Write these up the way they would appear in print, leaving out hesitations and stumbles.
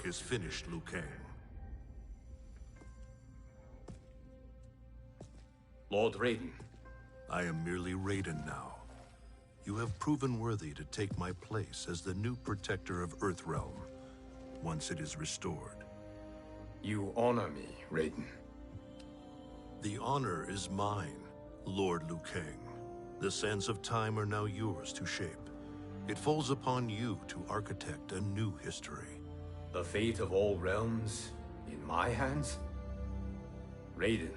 is finished, Liu Kang. Lord Raiden. I am merely Raiden now. You have proven worthy to take my place as the new protector of Earthrealm, once it is restored. You honor me, Raiden. The honor is mine, Lord Liu Kang. The sands of time are now yours to shape. It falls upon you to architect a new history. The fate of all realms in my hands? Raiden,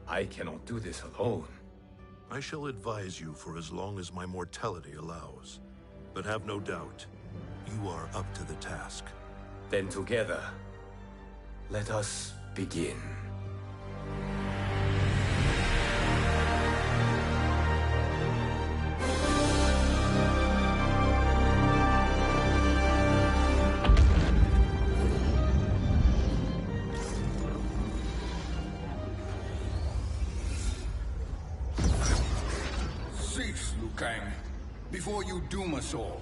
I cannot do this alone. I shall advise you for as long as my mortality allows. But have no doubt, you are up to the task. Then together, let us begin. Cease, Liu Kang, before you doom us all.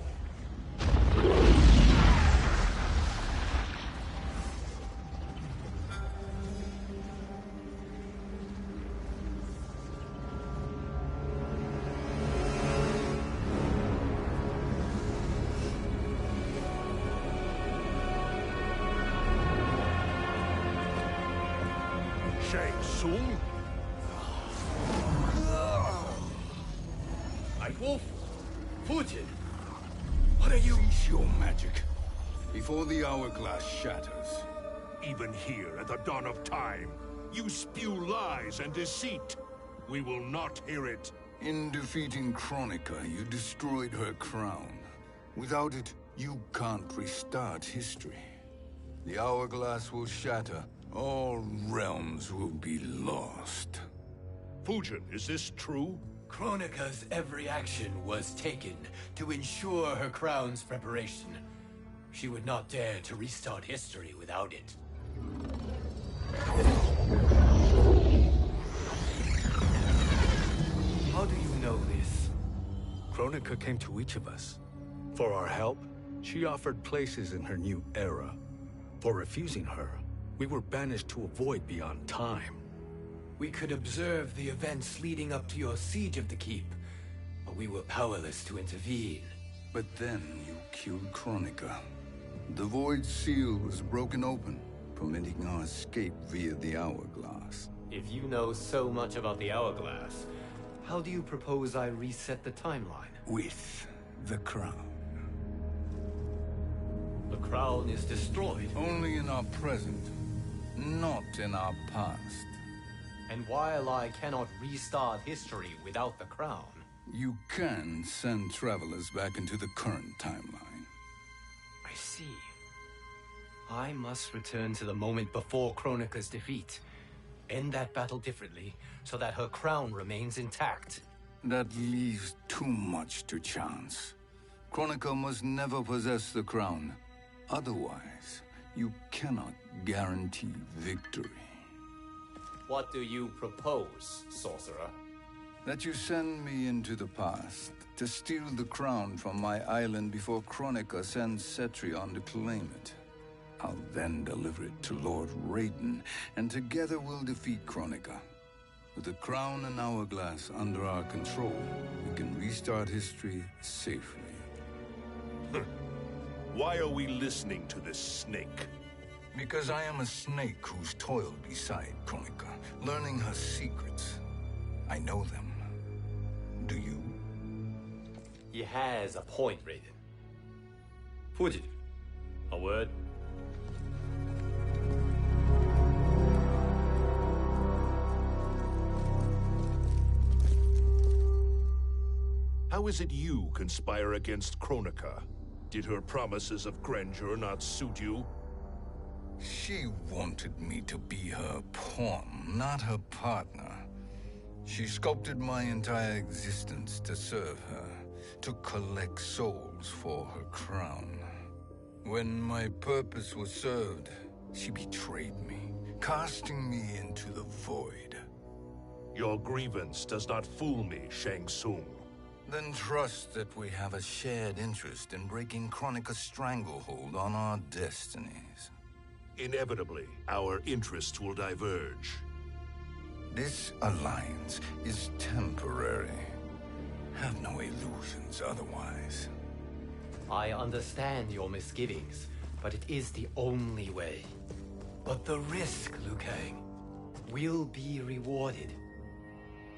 Shang Tsung? Wolf, Fujin, what are you? Cease your magic, before the hourglass shatters. Even here at the dawn of time, you spew lies and deceit. We will not hear it. In defeating Kronika, you destroyed her crown. Without it, you can't restart history. The hourglass will shatter. All realms will be lost. Fujin, is this true? Kronika's every action was taken to ensure her crown's preparation. She would not dare to restart history without it. How do you know this? Kronika came to each of us. For our help, she offered places in her new era. For refusing her, we were banished to a void beyond time. We could observe the events leading up to your siege of the keep, but we were powerless to intervene. But then you killed Kronika. The Void Seal was broken open, permitting our escape via the hourglass. If you know so much about the hourglass, how do you propose I reset the timeline? With the crown. The crown is destroyed. Only in our present, not in our past. And while I cannot restart history without the crown... You can send travelers back into the current timeline. I see. I must return to the moment before Kronika's defeat. End that battle differently, so that her crown remains intact. That leaves too much to chance. Kronika must never possess the crown. Otherwise, you cannot guarantee victory. What do you propose, sorcerer? That you send me into the past to steal the crown from my island before Kronika sends Cetrion to claim it. I'll then deliver it to Lord Raiden, and together we'll defeat Kronika. With the crown and hourglass under our control, we can restart history safely. Why are we listening to this snake? Because I am a snake who's toiled beside Kronika, learning her secrets. I know them. Do you? He has a point, Raiden. Fujin, a word? How is it you conspire against Kronika? Did her promises of grandeur not suit you? She wanted me to be her pawn, not her partner. She sculpted my entire existence to serve her, to collect souls for her crown. When my purpose was served, she betrayed me, casting me into the void. Your grievance does not fool me, Shang Tsung. Then trust that we have a shared interest in breaking Kronika's stranglehold on our destinies. Inevitably, our interests will diverge. This alliance is temporary. Have no illusions otherwise. I understand your misgivings, but it is the only way. But the risk, Liu Kang, will be rewarded.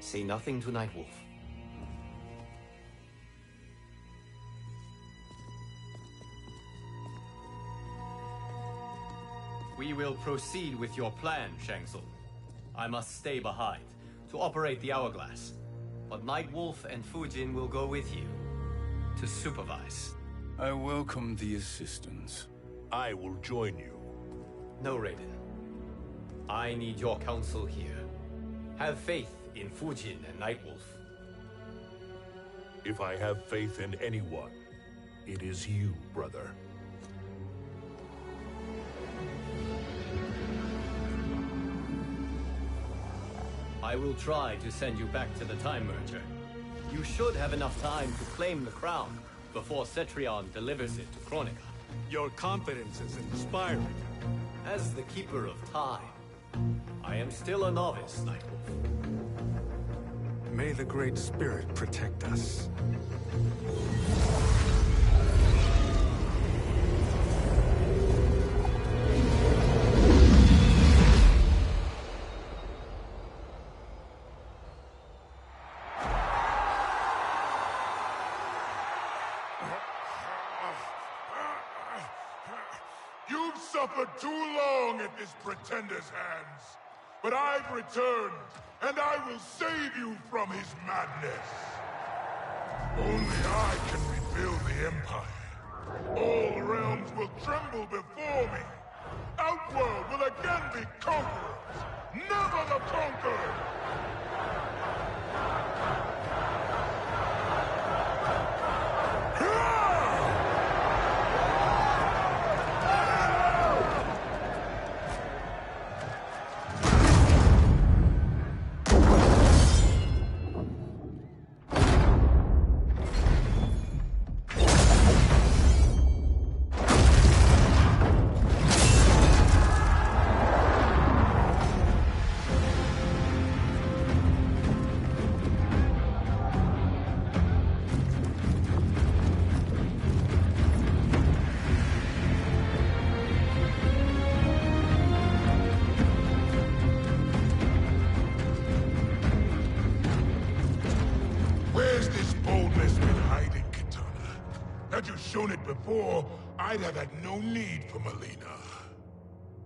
Say nothing to Nightwolf. We will proceed with your plan, Shang Tsung. I must stay behind to operate the Hourglass. But Nightwolf and Fujin will go with you to supervise. I welcome the assistance. I will join you. No, Raiden. I need your counsel here. Have faith in Fujin and Nightwolf. If I have faith in anyone, it is you, brother. I will try to send you back to the Time Merger. You should have enough time to claim the crown before Cetrion delivers it to Kronika. Your confidence is inspiring. As the Keeper of Time, I am still a novice, Nightwolf. May the Great Spirit protect us. You've suffered too long at this pretender's hands. But I've returned, and I will save you from his madness. Only I can rebuild the Empire. All realms will tremble before me. Outworld will again be conquerors, never the conquered! Had you shown it before, I'd have had no need for Melina.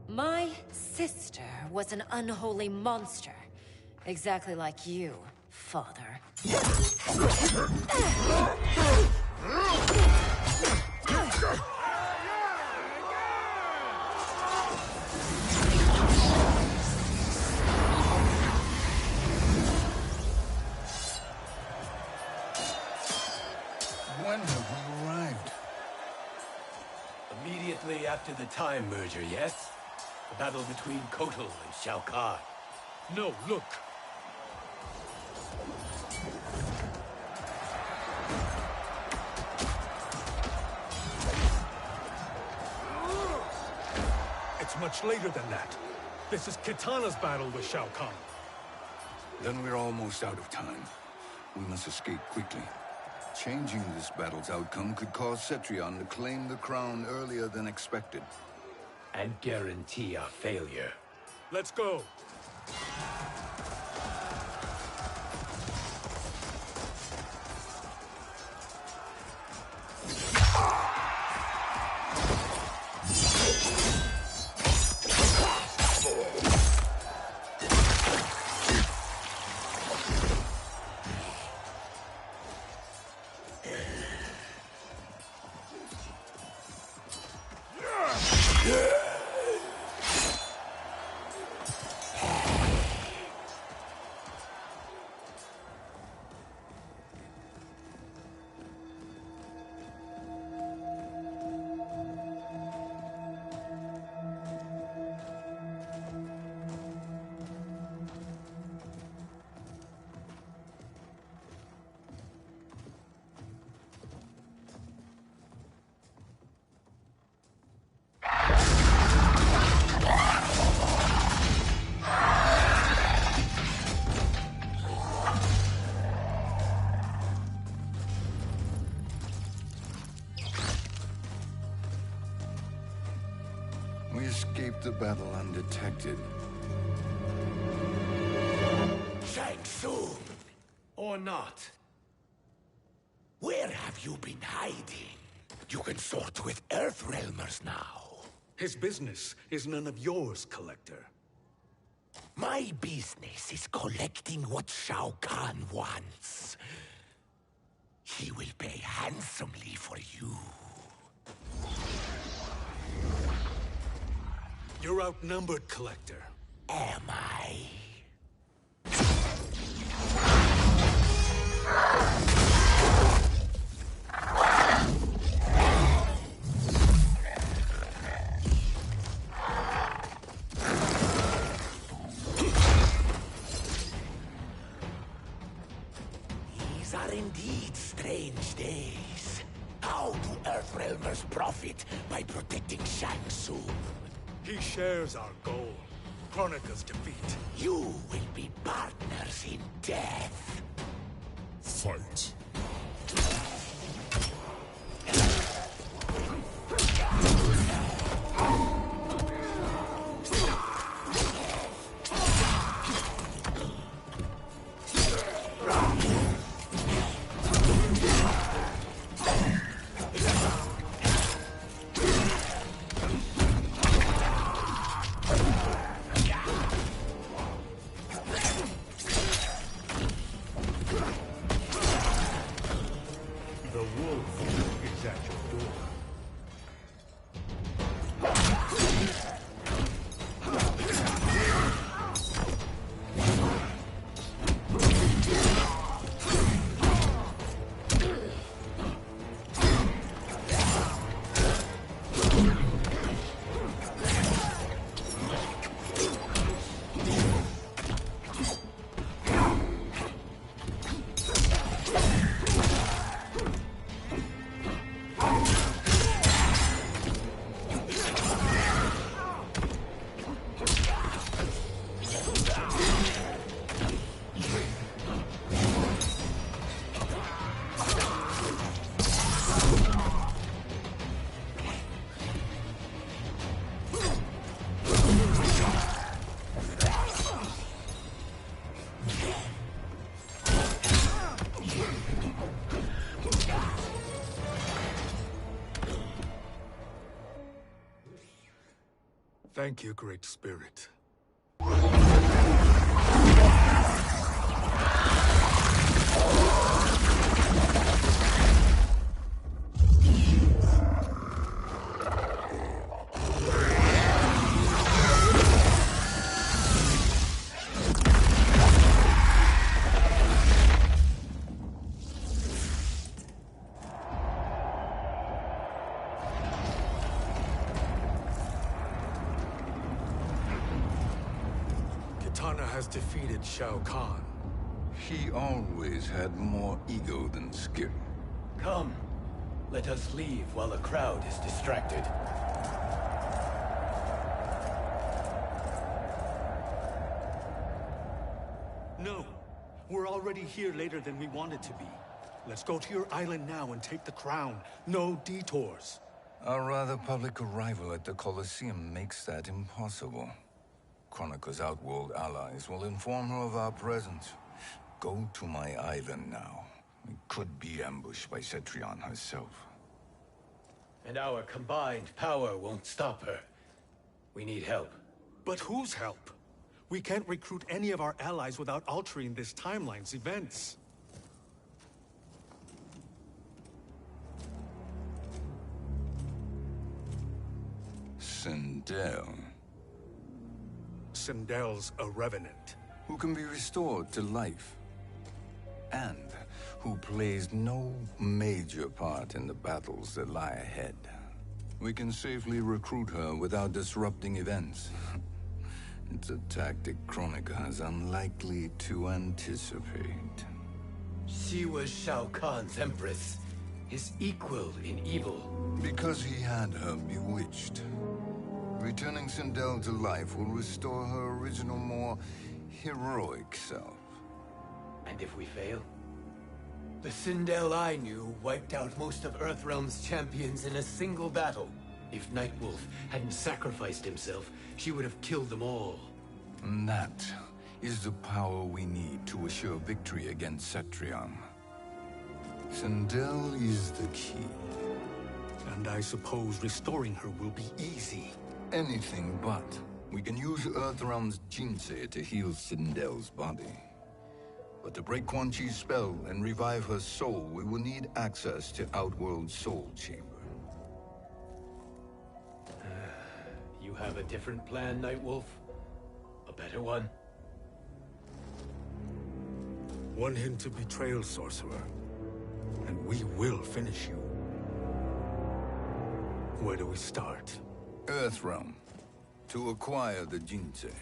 My sister was an unholy monster. Exactly like you, father. When have we arrived? Immediately after the Time Merger, yes? The battle between Kotal and Shao Kahn. No, look. It's much later than that. This is Kitana's battle with Shao Kahn. Then we're almost out of time. We must escape quickly. Changing this battle's outcome could cause Cetrion to claim the crown earlier than expected. And guarantee our failure. Let's go. battle undetected. Shang Tsung! Or not. Where have you been hiding? You can sort with Earthrealmers now. His business is none of yours, Collector. My business is collecting what Shao Kahn wants. He will pay handsomely for you. You're outnumbered, Collector. Am I? These are indeed strange days. How do Earthrealmers profit by protecting Shang Tsung? He shares our goal. Kronika's defeat. You will be partners in death. Fight. The wolf is at your door. Thank you, Great Spirit. Kitana has defeated Shao Kahn. He always had more ego than skill. Come, let us leave while the crowd is distracted. No, we're already here later than we wanted to be. Let's go to your island now and take the crown. No detours. Our rather public arrival at the Colosseum makes that impossible. Kronika's outworld allies will inform her of our presence. Go to my island now. We could be ambushed by Cetrion herself. And our combined power won't stop her. We need help. But whose help? We can't recruit any of our allies without altering this timeline's events. Sindel, Sindel's a revenant. who can be restored to life, and who plays no major part in the battles that lie ahead. We can safely recruit her without disrupting events. It's a tactic Kronika is unlikely to anticipate. She was Shao Kahn's empress, his equal in evil. Because he had her bewitched. Returning Sindel to life will restore her original, more heroic self. And if we fail? The Sindel I knew wiped out most of Earthrealm's champions in a single battle. If Nightwolf hadn't sacrificed himself, she would have killed them all. And that is the power we need to assure victory against Cetrion. Sindel is the key. And I suppose restoring her will be easy. Anything but. We can use Earthrealm's Jinsei to heal Sindel's body. But to break Quan Chi's spell and revive her soul, we will need access to Outworld's Soul Chamber. You have a different plan, Nightwolf? A better one? One hint of betrayal, Sorcerer, and we will finish you. Where do we start? Earthrealm. To acquire the Jinsei.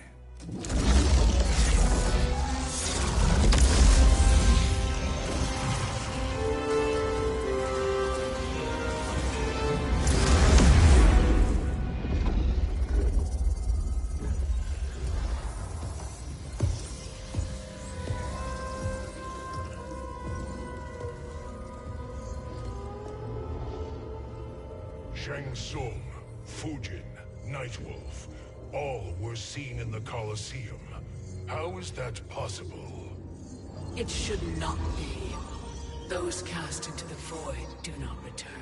Shang Tsung, Fujin, Nightwolf, all were seen in the Colosseum. How is that possible? It should not be. Those cast into the void do not return.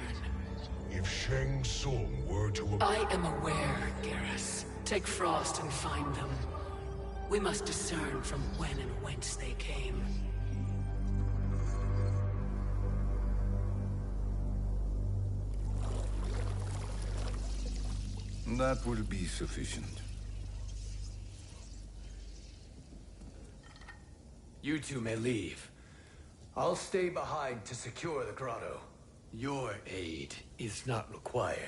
If Shang Tsung were to... I am aware, Garrus. Take Frost and find them. We must discern from when and whence they came. That will be sufficient. You two may leave. I'll stay behind to secure the grotto. Your aid is not required.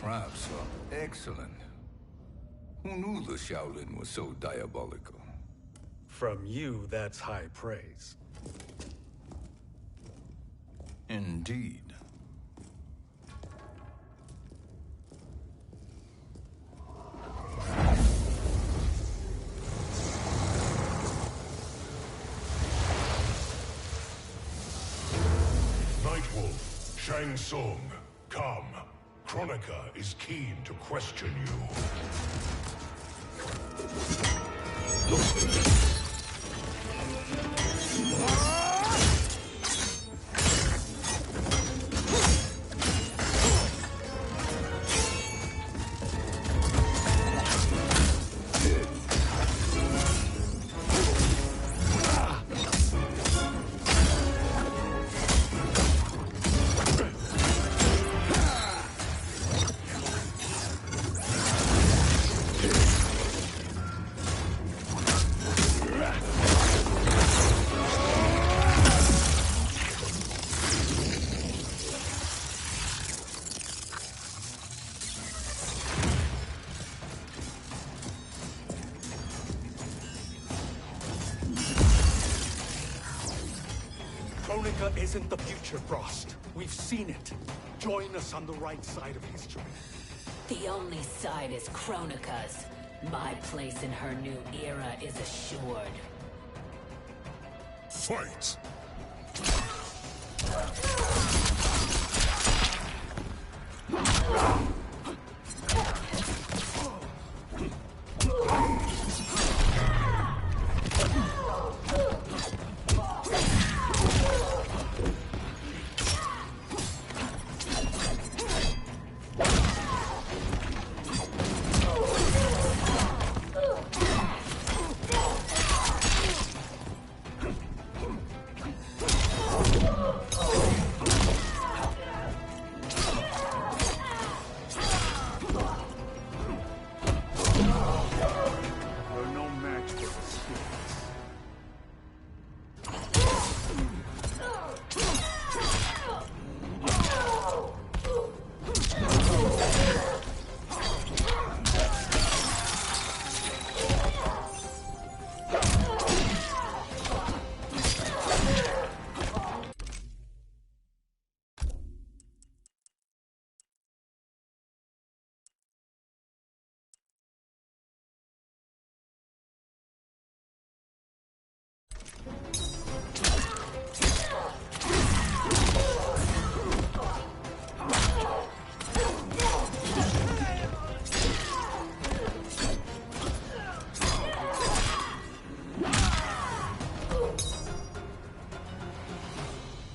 Traps are excellent. Who knew the Shaolin was so diabolical? From you, that's high praise. Indeed. Nightwolf, Shang Tsung, come. Kronika is keen to question you. Kronika isn't the future, Frost. We've seen it. Join us on the right side of history. The only side is Kronika's. My place in her new era is assured. Fight!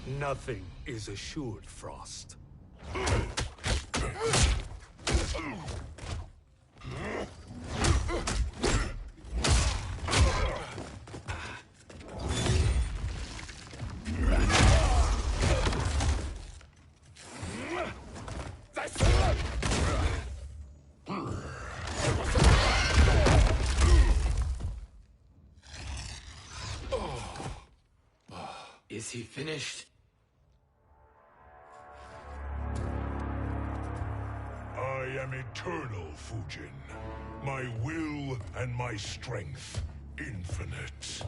Nothing is assured, Frost. Is he finished? I am eternal, Fujin. My will and my strength, infinite.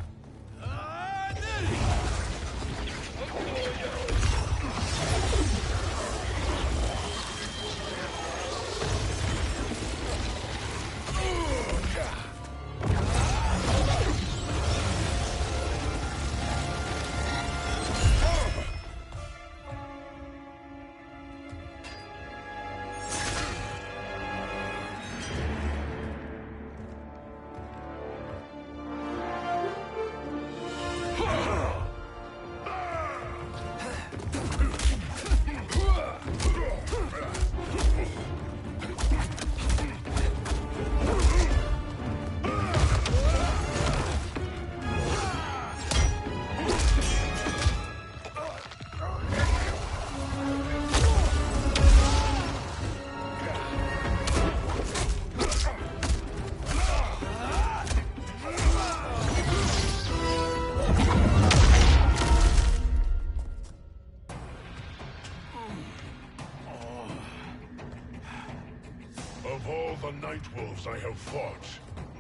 Of all the Nightwolves I have fought,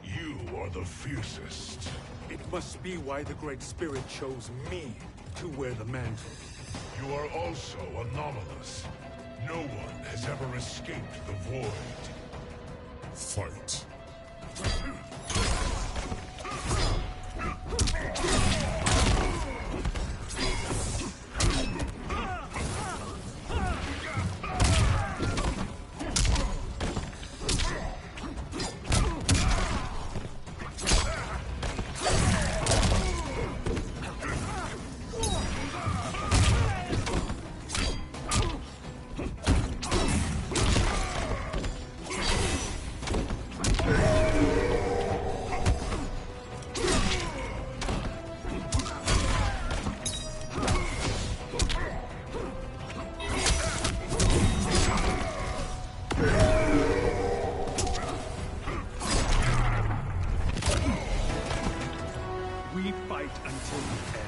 you are the fiercest. It must be why the Great Spirit chose me to wear the mantle. You are also anomalous. No one has ever escaped the void. Fight. We fight until the end.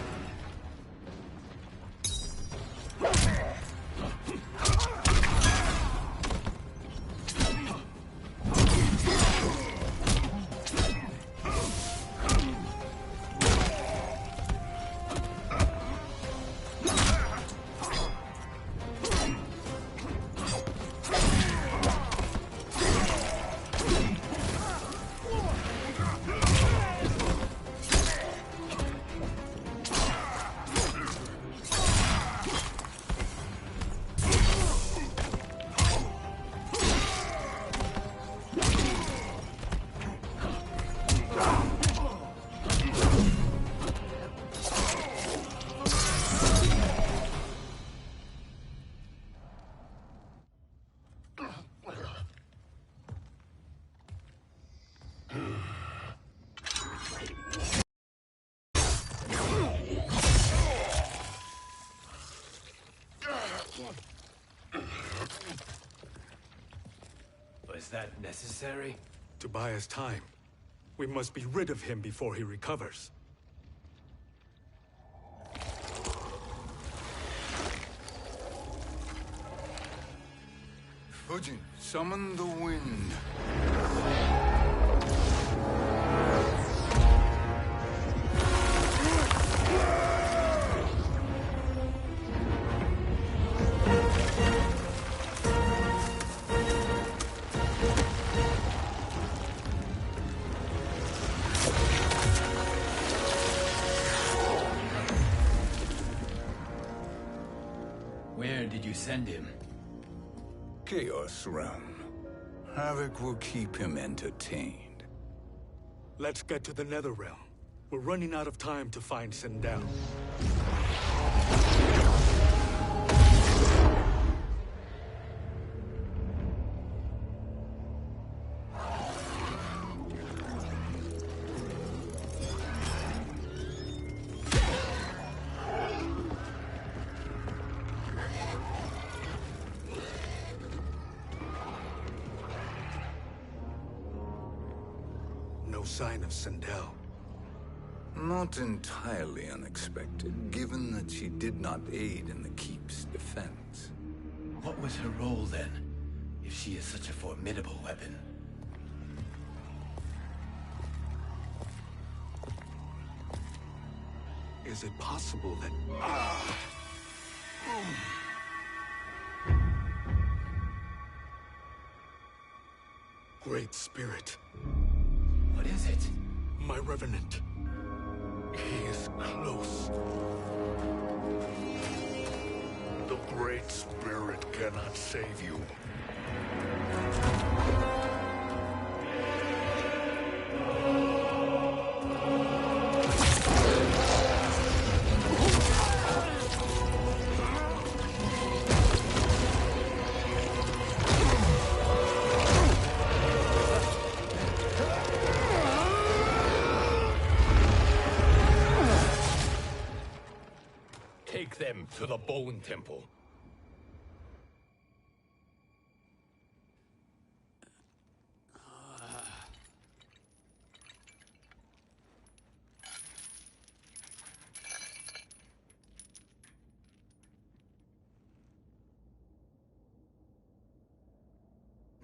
Was that necessary? To buy us time. We must be rid of him before he recovers. Fujin, summon the wind. Where did you send him? Chaos Realm. Havoc will keep him entertained. Let's get to the Netherrealm. We're running out of time to find Sindel. sign of Sindel. Not entirely unexpected, given that she did not aid in the Keep's defense. What was her role then, if she is such a formidable weapon? Is it possible that... Great Spirit. What is it? My Revenant. He is close. The Great Spirit cannot save you. Take them to the Bone Temple.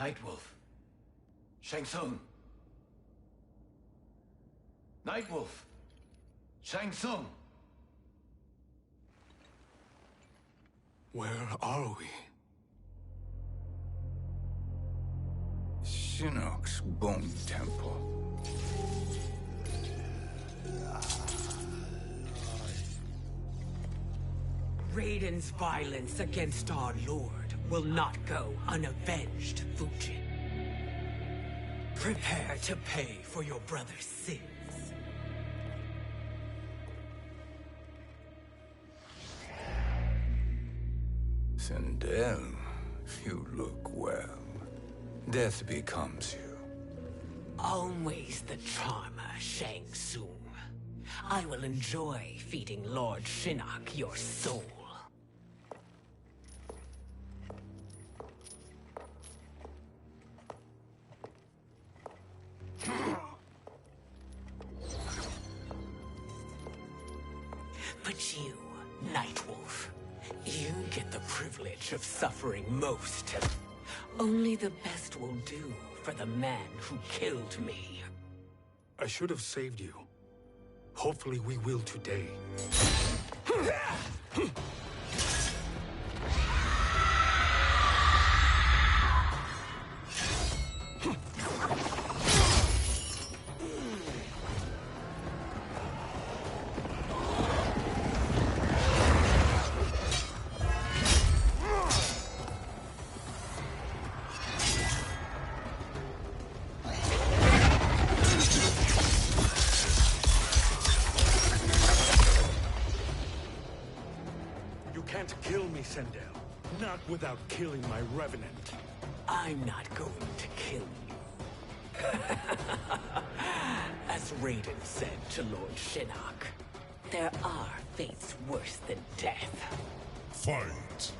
Nightwolf. Shang Tsung. Nightwolf. Shang Tsung. Where are we? Shinnok's Bone Temple. Raiden's violence against our Lord will not go unavenged, Fujin. Prepare to pay for your brother's sins. Sindel, you look well. Death becomes you. Always the charmer, Shang Tsung. I will enjoy feeding Lord Shinnok your soul. But you, Nightwolf, you get the privilege of suffering most. Only the best will do for the man who killed me. I should have saved you. Hopefully we will today. Sindel, not without killing my Revenant. I'm not going to kill you. As Raiden said to Lord Shinnok, there are fates worse than death. Fight!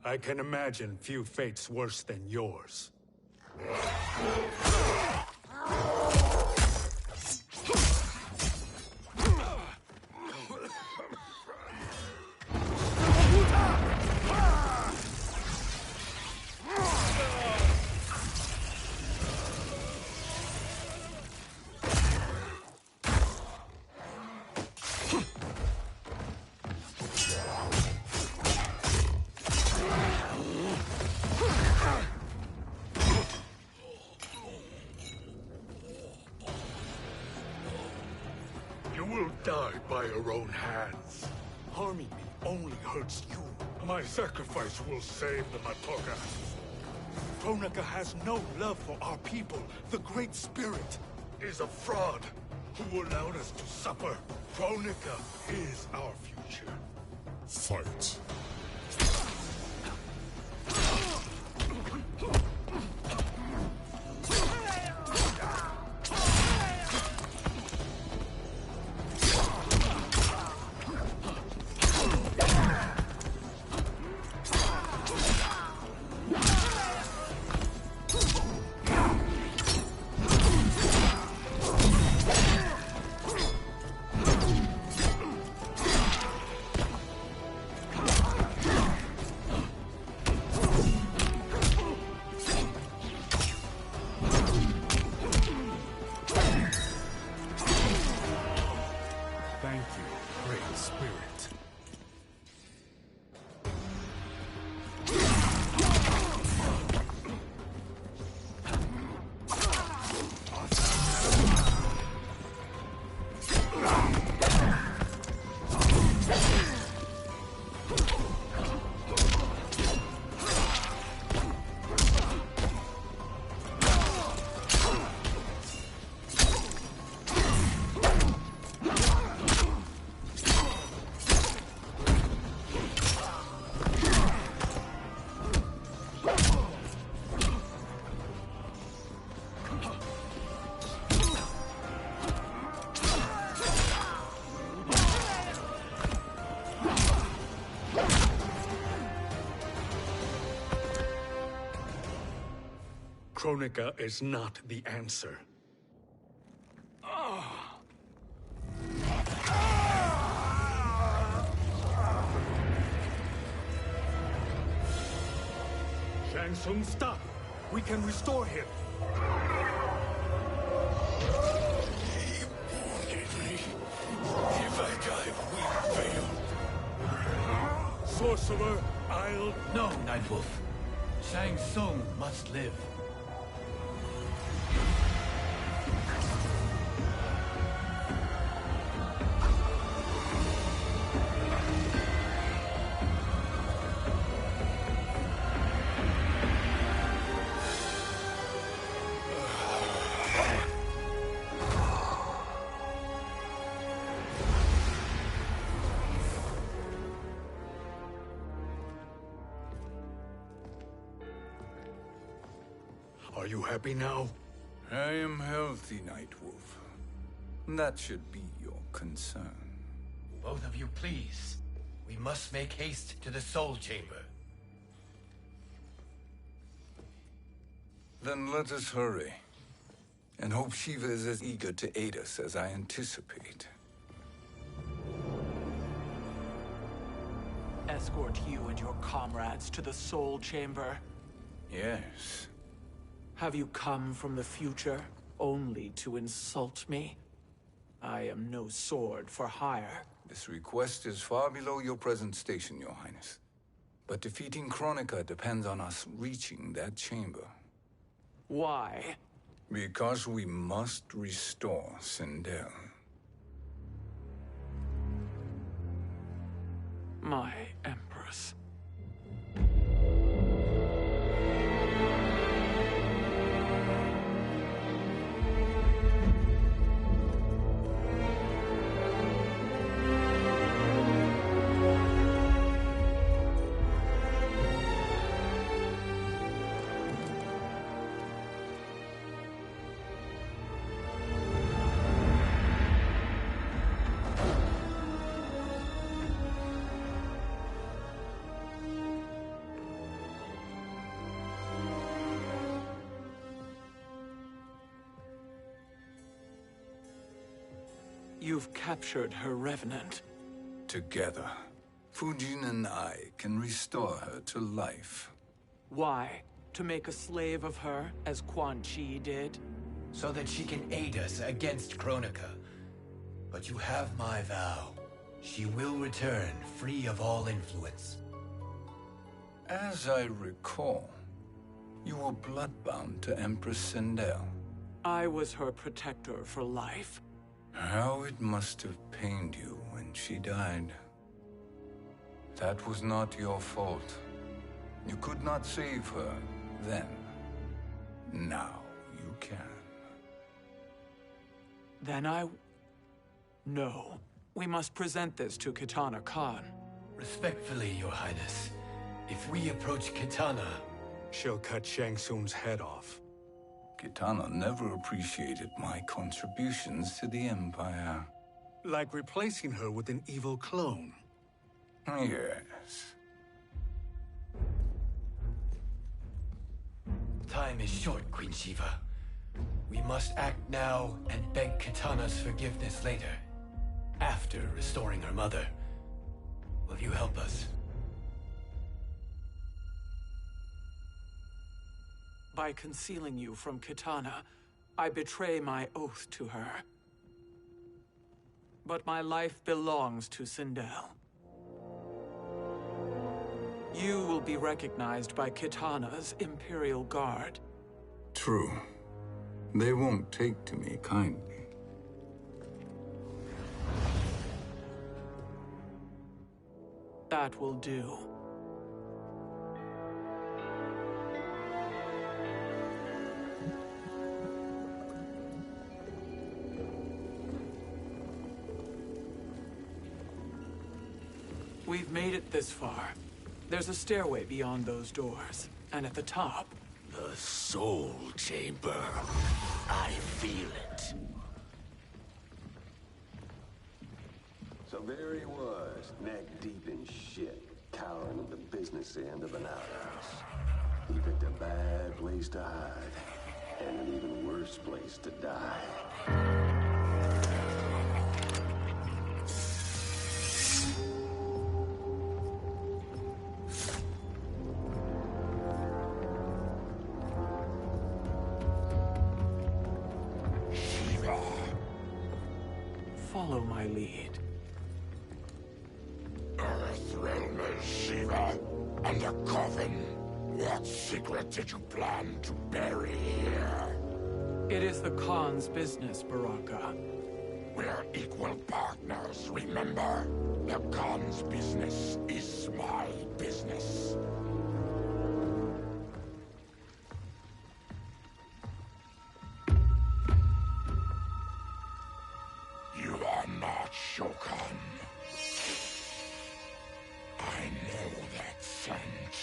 I can imagine few fates worse than yours. will die by your own hands. Harming me only hurts you. My sacrifice will save the Matoka. Kronika has no love for our people. The Great Spirit is a fraud who allowed us to suffer. Kronika is our future. Fight. Thank you, Great Spirit. Kronika is not the answer. Shang Tsung, stop! We can restore him. He wounded me. If I die, we fail. Sorcerer, I'll... No, Nightwolf. Shang Tsung must live. Are you happy now? I am healthy, Nightwolf. That should be your concern. Both of you, please. We must make haste to the Soul Chamber. Then let us hurry. And hope Shiva is as eager to aid us as I anticipate. Escort you and your comrades to the Soul Chamber. Yes. Have you come from the future only to insult me? I am no sword for hire. This request is far below your present station, Your Highness. But defeating Kronika depends on us reaching that chamber. Why? Because we must restore Sindel. My Empress. You've captured her revenant. Together, Fujin and I can restore her to life. Why? To make a slave of her, as Quan Chi did? So that she can aid us against Kronika. But you have my vow. She will return free of all influence. As I recall, you were bloodbound to Empress Sindel. I was her protector for life. How it must have pained you when she died. That was not your fault. You could not save her then. Now you can. Then No. We must present this to Kitana Khan. Respectfully, Your Highness, if we approach Kitana... She'll cut Shang Tsung's head off. Kitana never appreciated my contributions to the Empire. Like replacing her with an evil clone. Yes. Time is short, Queen Shiva. We must act now and beg Kitana's forgiveness later. After restoring her mother. Will you help us? By concealing you from Kitana, I betray my oath to her. But my life belongs to Sindel. You will be recognized by Kitana's Imperial Guard. True. They won't take to me kindly. That will do. We've made it this far. There's a stairway beyond those doors, and at the top... The Soul Chamber. I feel it. So there he was, neck deep in shit, cowering at the business end of an outhouse. He picked a bad place to hide, and an even worse place to die. Follow my lead. Earthrealm is Shiva, and a coffin. What secret did you plan to bury here? It is the Khan's business, Baraka. We're equal partners, remember? The Khan's business is my business. You are not Shokan. I know that scent.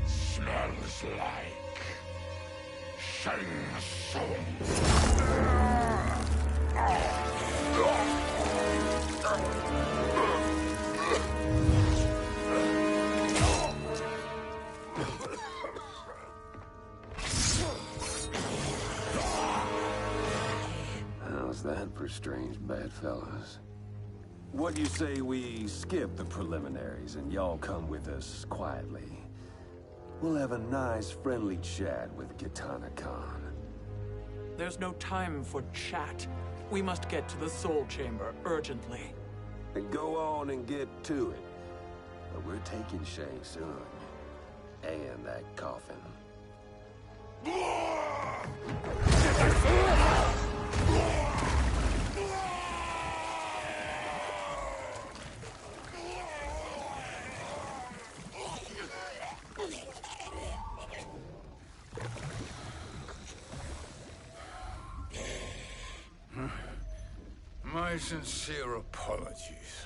Smells like Shang Tsung. How's that for strange bedfellows? What do you say we skip the preliminaries and y'all come with us quietly? We'll have a nice, friendly chat with Kitana Khan. There's no time for chat. We must get to the Soul Chamber urgently. And go on and get to it. But we're taking Shang Tsung. And that coffin. My sincere apologies.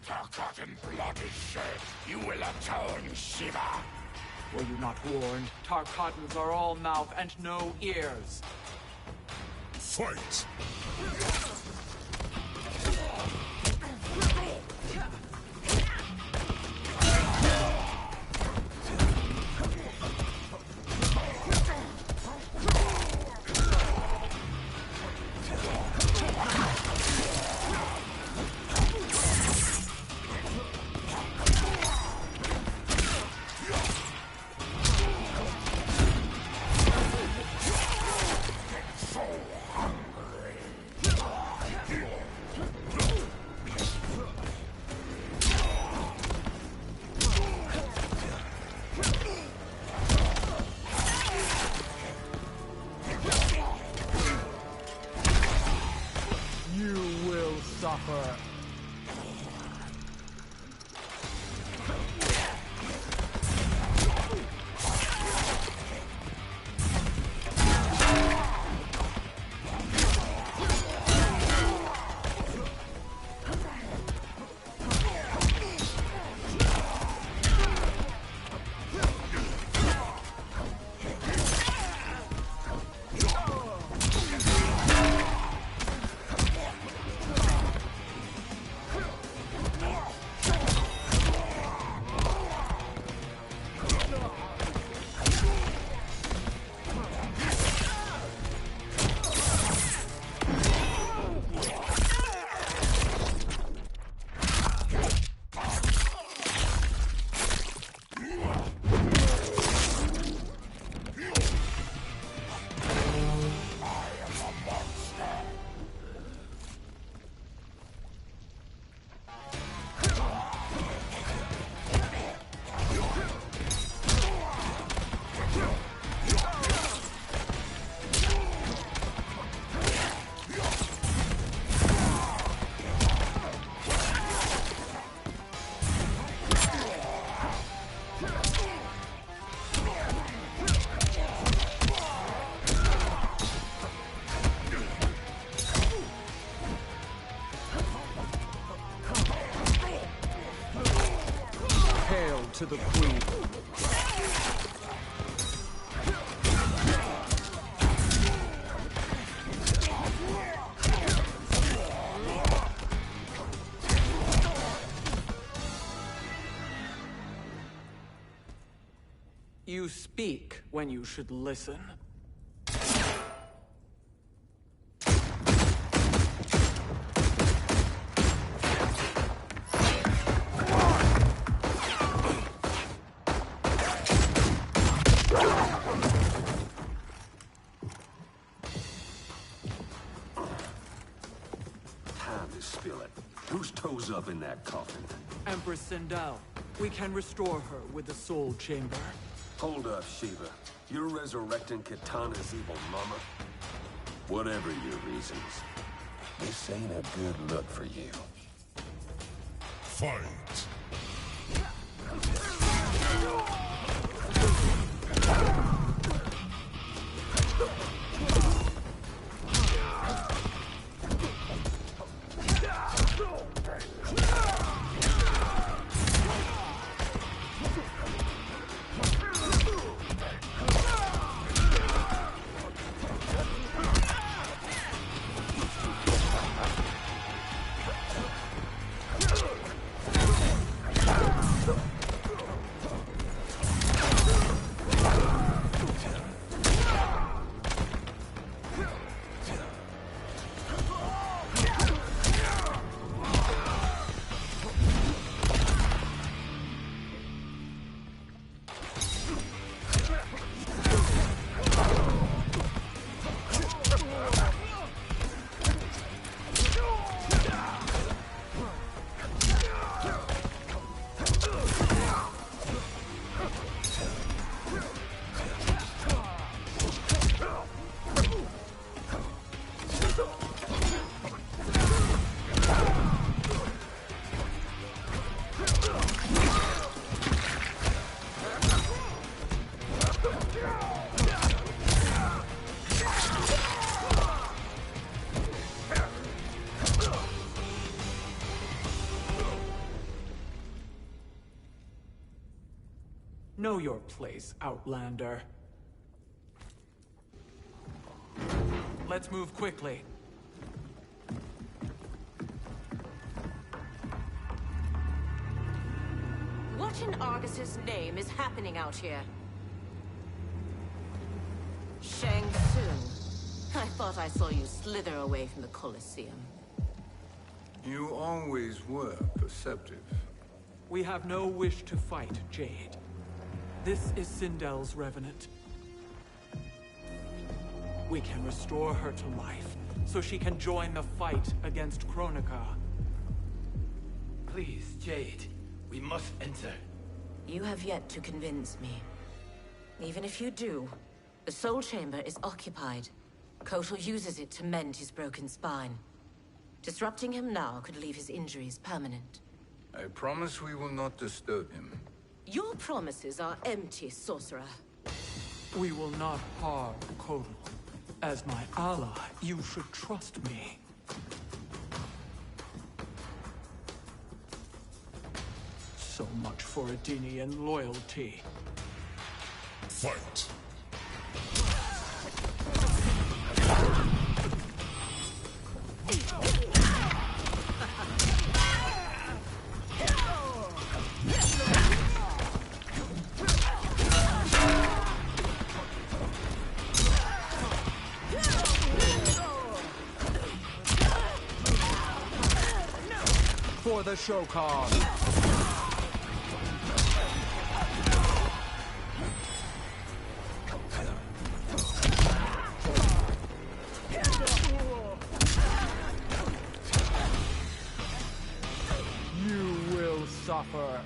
Forgotten blood is shed. You will atone, Shiva. Were you not warned? Tarkatans are all mouth and no ears. Fight! fur. To the queen. You speak when you should listen. Whose toes up in that coffin? Empress Sindel. We can restore her with the soul chamber. Hold up, Shiva. You're resurrecting Kitana's evil mama? Whatever your reasons, this ain't a good look for you. Fight! Know your place, Outlander. Let's move quickly. What in Argus's name is happening out here? Shang Tsung. I thought I saw you slither away from the Colosseum. You always were perceptive. We have no wish to fight, Jade. This is Sindel's revenant. We can restore her to life, so she can join the fight against Kronika. Please, Jade. We must enter. You have yet to convince me. Even if you do, the soul chamber is occupied. Kotal uses it to mend his broken spine. Disrupting him now could leave his injuries permanent. I promise we will not disturb him. Your promises are empty, sorcerer. We will not harm Kotal. As my ally, you should trust me. So much for Adenian loyalty. Fight! For the Shokan! You will suffer.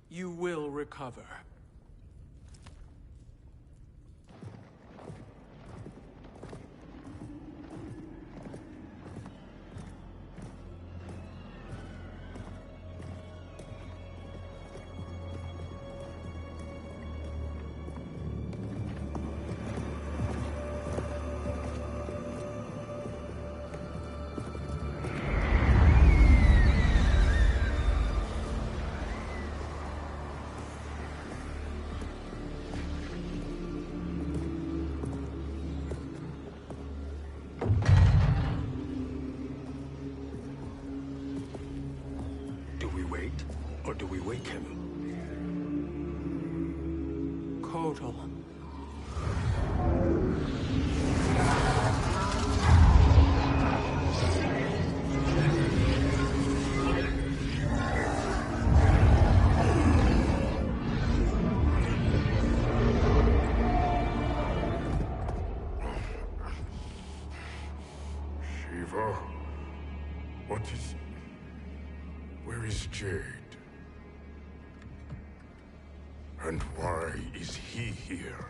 You will recover. Or do we wake him? Kotal. Shiva? What is... Where is Jade? And why is he here?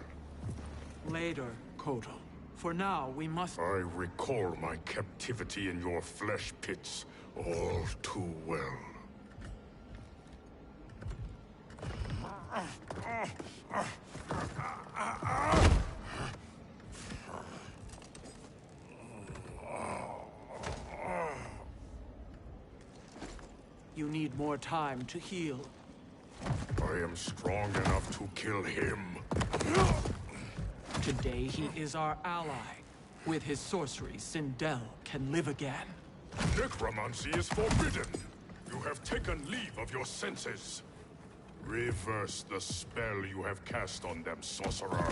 Later, Kotal. For now, we must... I recall my captivity in your flesh pits all too well. You need more time to heal. I am strong enough to kill him. Today, he is our ally. With his sorcery, Sindel can live again. Necromancy is forbidden. You have taken leave of your senses. Reverse the spell you have cast on them, sorcerer.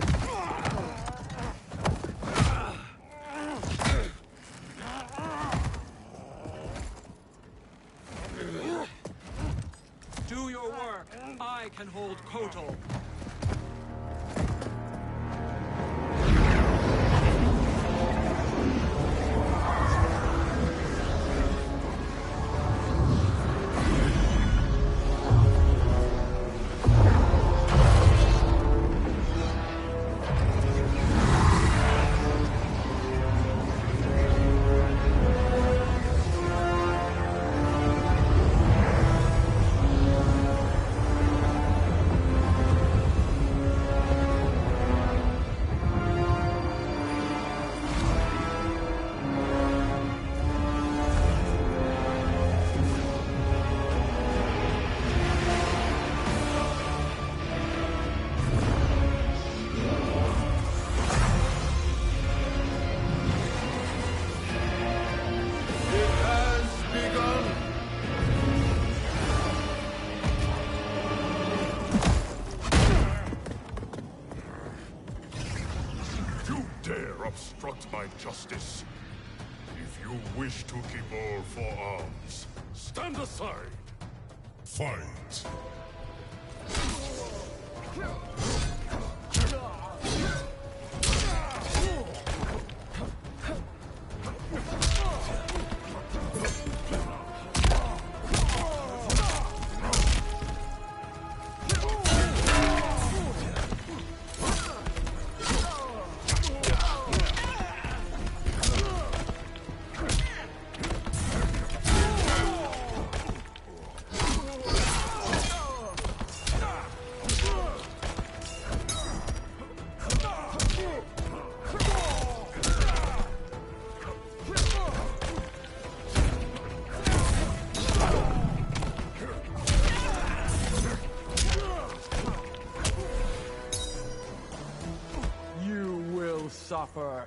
Do your work. I can hold Kotal. dare obstruct my justice. If you wish to keep all four arms, stand aside. Fight. Suffer.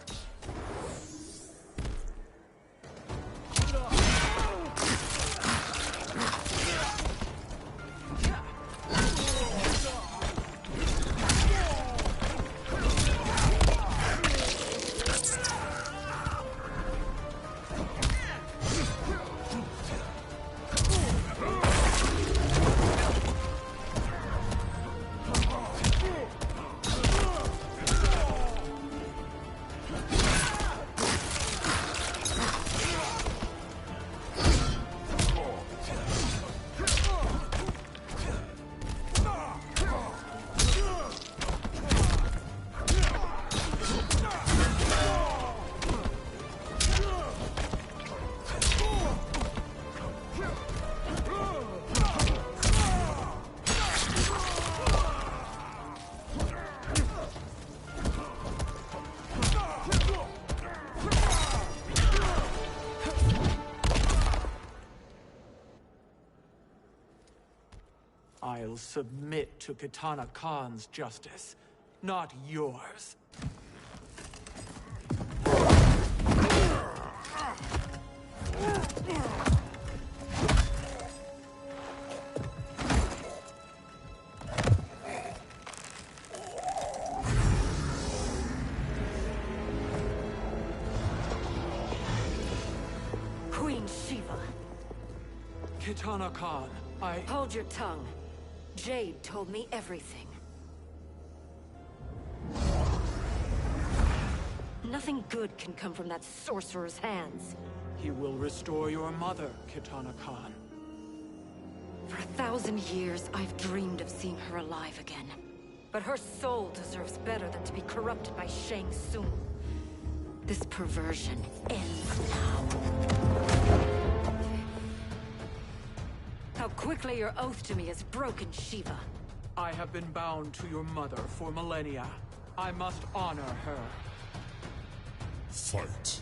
I'll submit to Kitana Khan's justice, not yours. Queen Shiva. Kitana Khan, Hold your tongue. Jade told me everything. Nothing good can come from that sorcerer's hands. He will restore your mother, Kitana Khan. For 1,000 years, I've dreamed of seeing her alive again. But her soul deserves better than to be corrupted by Shang Tsung. This perversion ends now. How quickly your oath to me is broken, Shiva. I have been bound to your mother for millennia. I must honor her. Fight.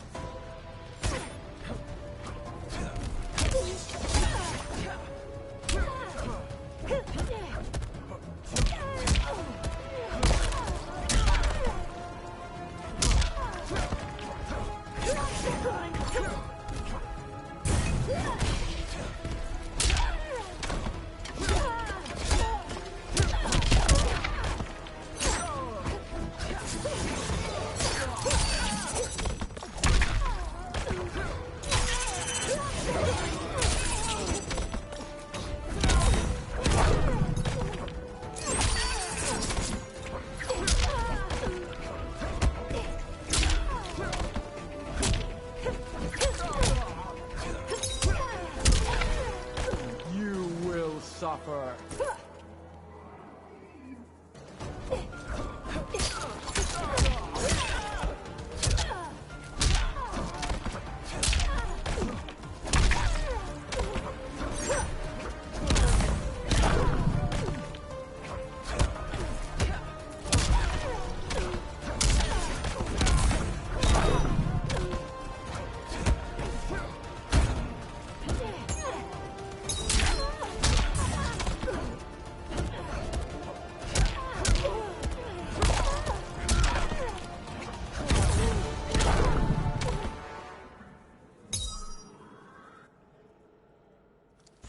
Suffer.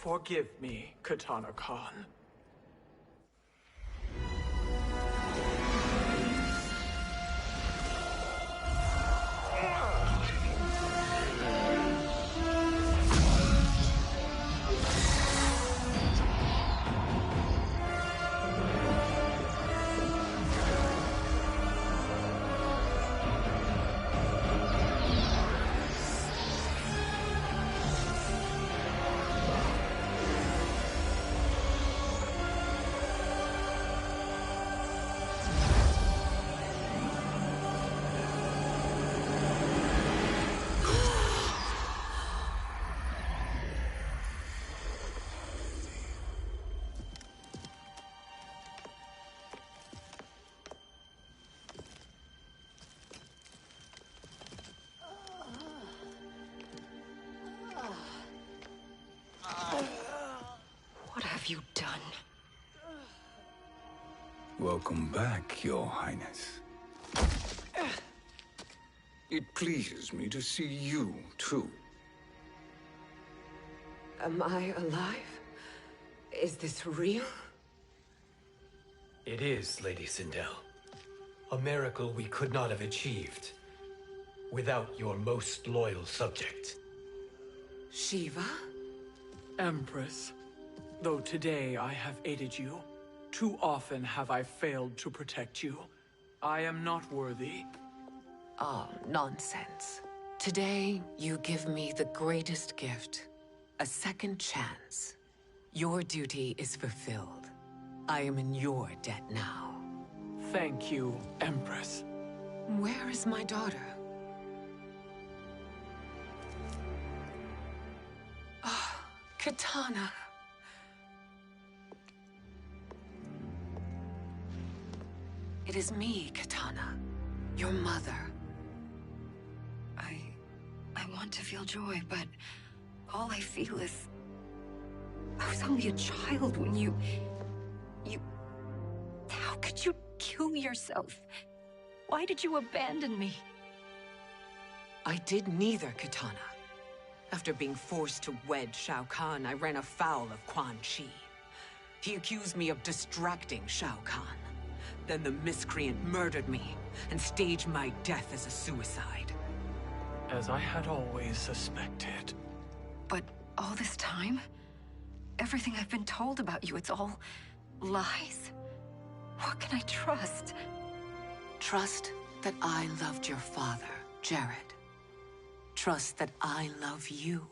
Forgive me, Kitana Khan. Welcome back, Your Highness. It pleases me to see you, too. Am I alive? Is this real? It is, Lady Sindel. A miracle we could not have achieved without your most loyal subject. Shiva? Empress, though today I have aided you, too often have I failed to protect you. I am not worthy. Oh, nonsense. Today, you give me the greatest gift. A second chance. Your duty is fulfilled. I am in your debt now. Thank you, Empress. Where is my daughter? Oh, Katana. It is me, Katana. Your mother. I want to feel joy, but all I feel is... I was only a child when you... How could you kill yourself? Why did you abandon me? I did neither, Katana. After being forced to wed Shao Kahn, I ran afoul of Quan Chi. He accused me of distracting Shao Kahn. Then the miscreant murdered me and staged my death as a suicide. As I had always suspected. But all this time? Everything I've been told about you, it's all lies? What can I trust? Trust that I loved your father, Jared. Trust that I love you.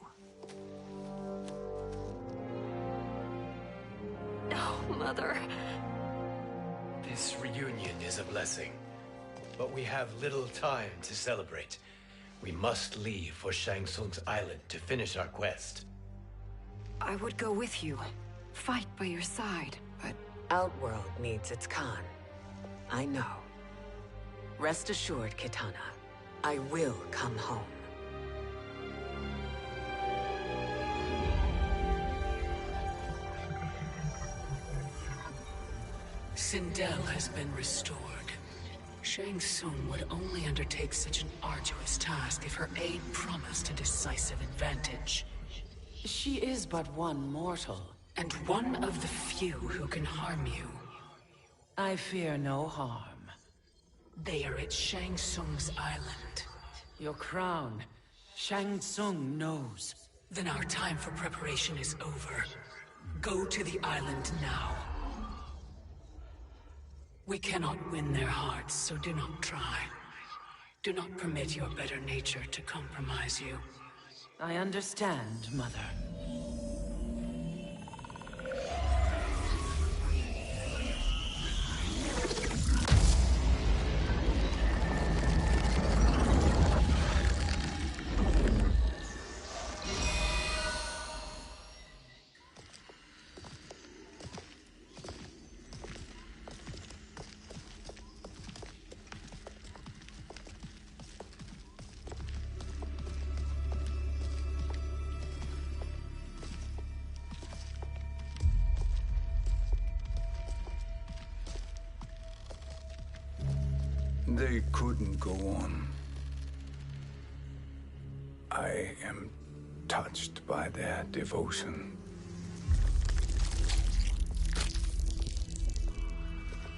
No, Mother. This reunion is a blessing, but we have little time to celebrate. We must leave for Shang Tsung's island to finish our quest. I would go with you, fight by your side, but... Outworld needs its Khan. I know. Rest assured, Kitana. I will come home. Sindel has been restored. Shang Tsung would only undertake such an arduous task if her aid promised a decisive advantage. She is but one mortal, and one of the few who can harm you. I fear no harm. They are at Shang Tsung's island. Your crown, Shang Tsung knows. Then our time for preparation is over. Go to the island now. We cannot win their hearts, so do not try. Do not permit your better nature to compromise you. I understand, Mother. They couldn't go on. I am touched by their devotion.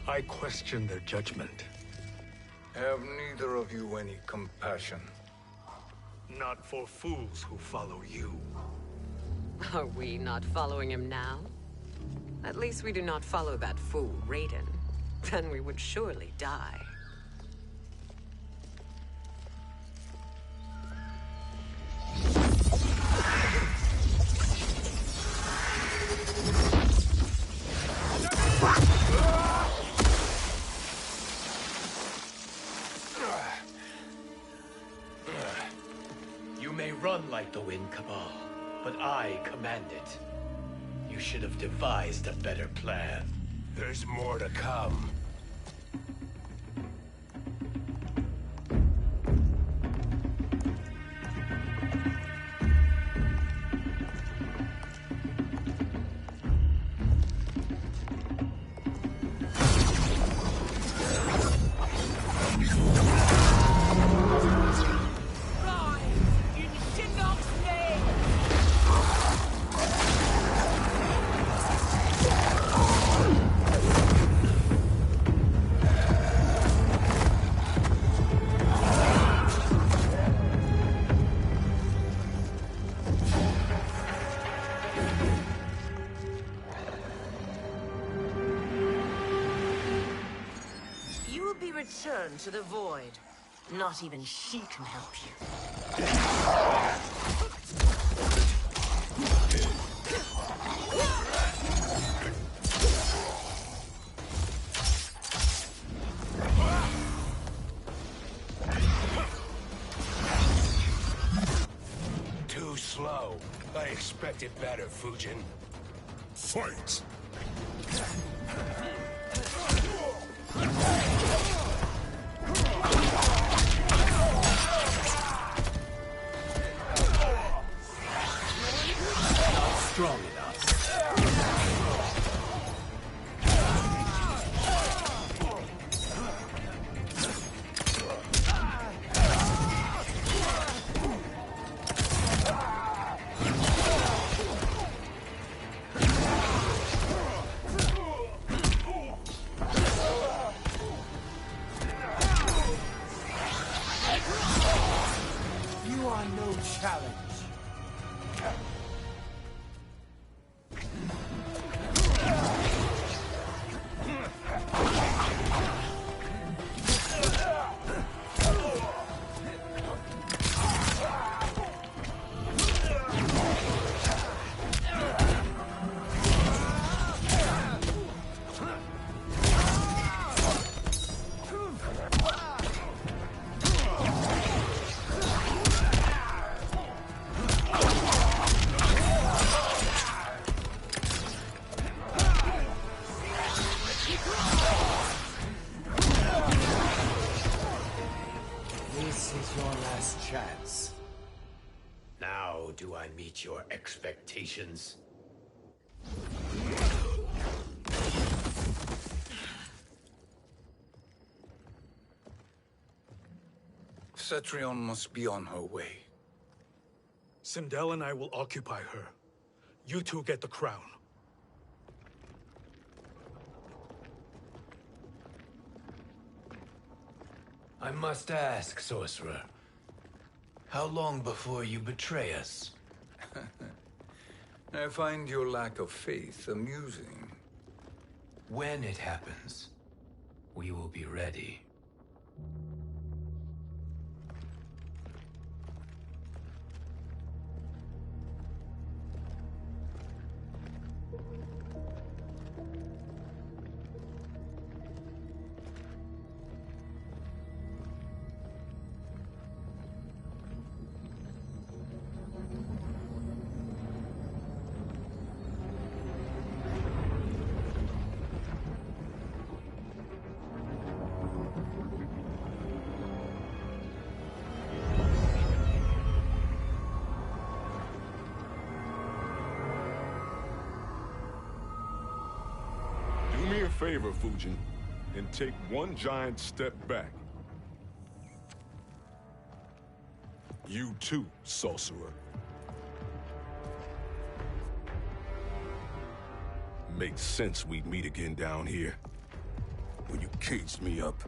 I question their judgment. Have neither of you any compassion? Not for fools who follow you. Are we not following him now? At least we do not follow that fool, Raiden. Then we would surely die. You may run like the wind, Cabal, but I command it. You should have devised a better plan. There's more to come. You will be returned to the void. Not even she can help you. Too slow. I expected better, Fujin. Fight! Not strong enough. You are no challenge. This is your last chance. Now do I meet your expectations? Cetrion must be on her way. Sindel and I will occupy her. You two get the crown. I must ask, sorcerer. How long before you betray us? I find your lack of faith amusing. When it happens, we will be ready. Do me a favor, Fujin, and take one giant step back. You too, sorcerer. Makes sense we'd meet again down here. When you caged me up,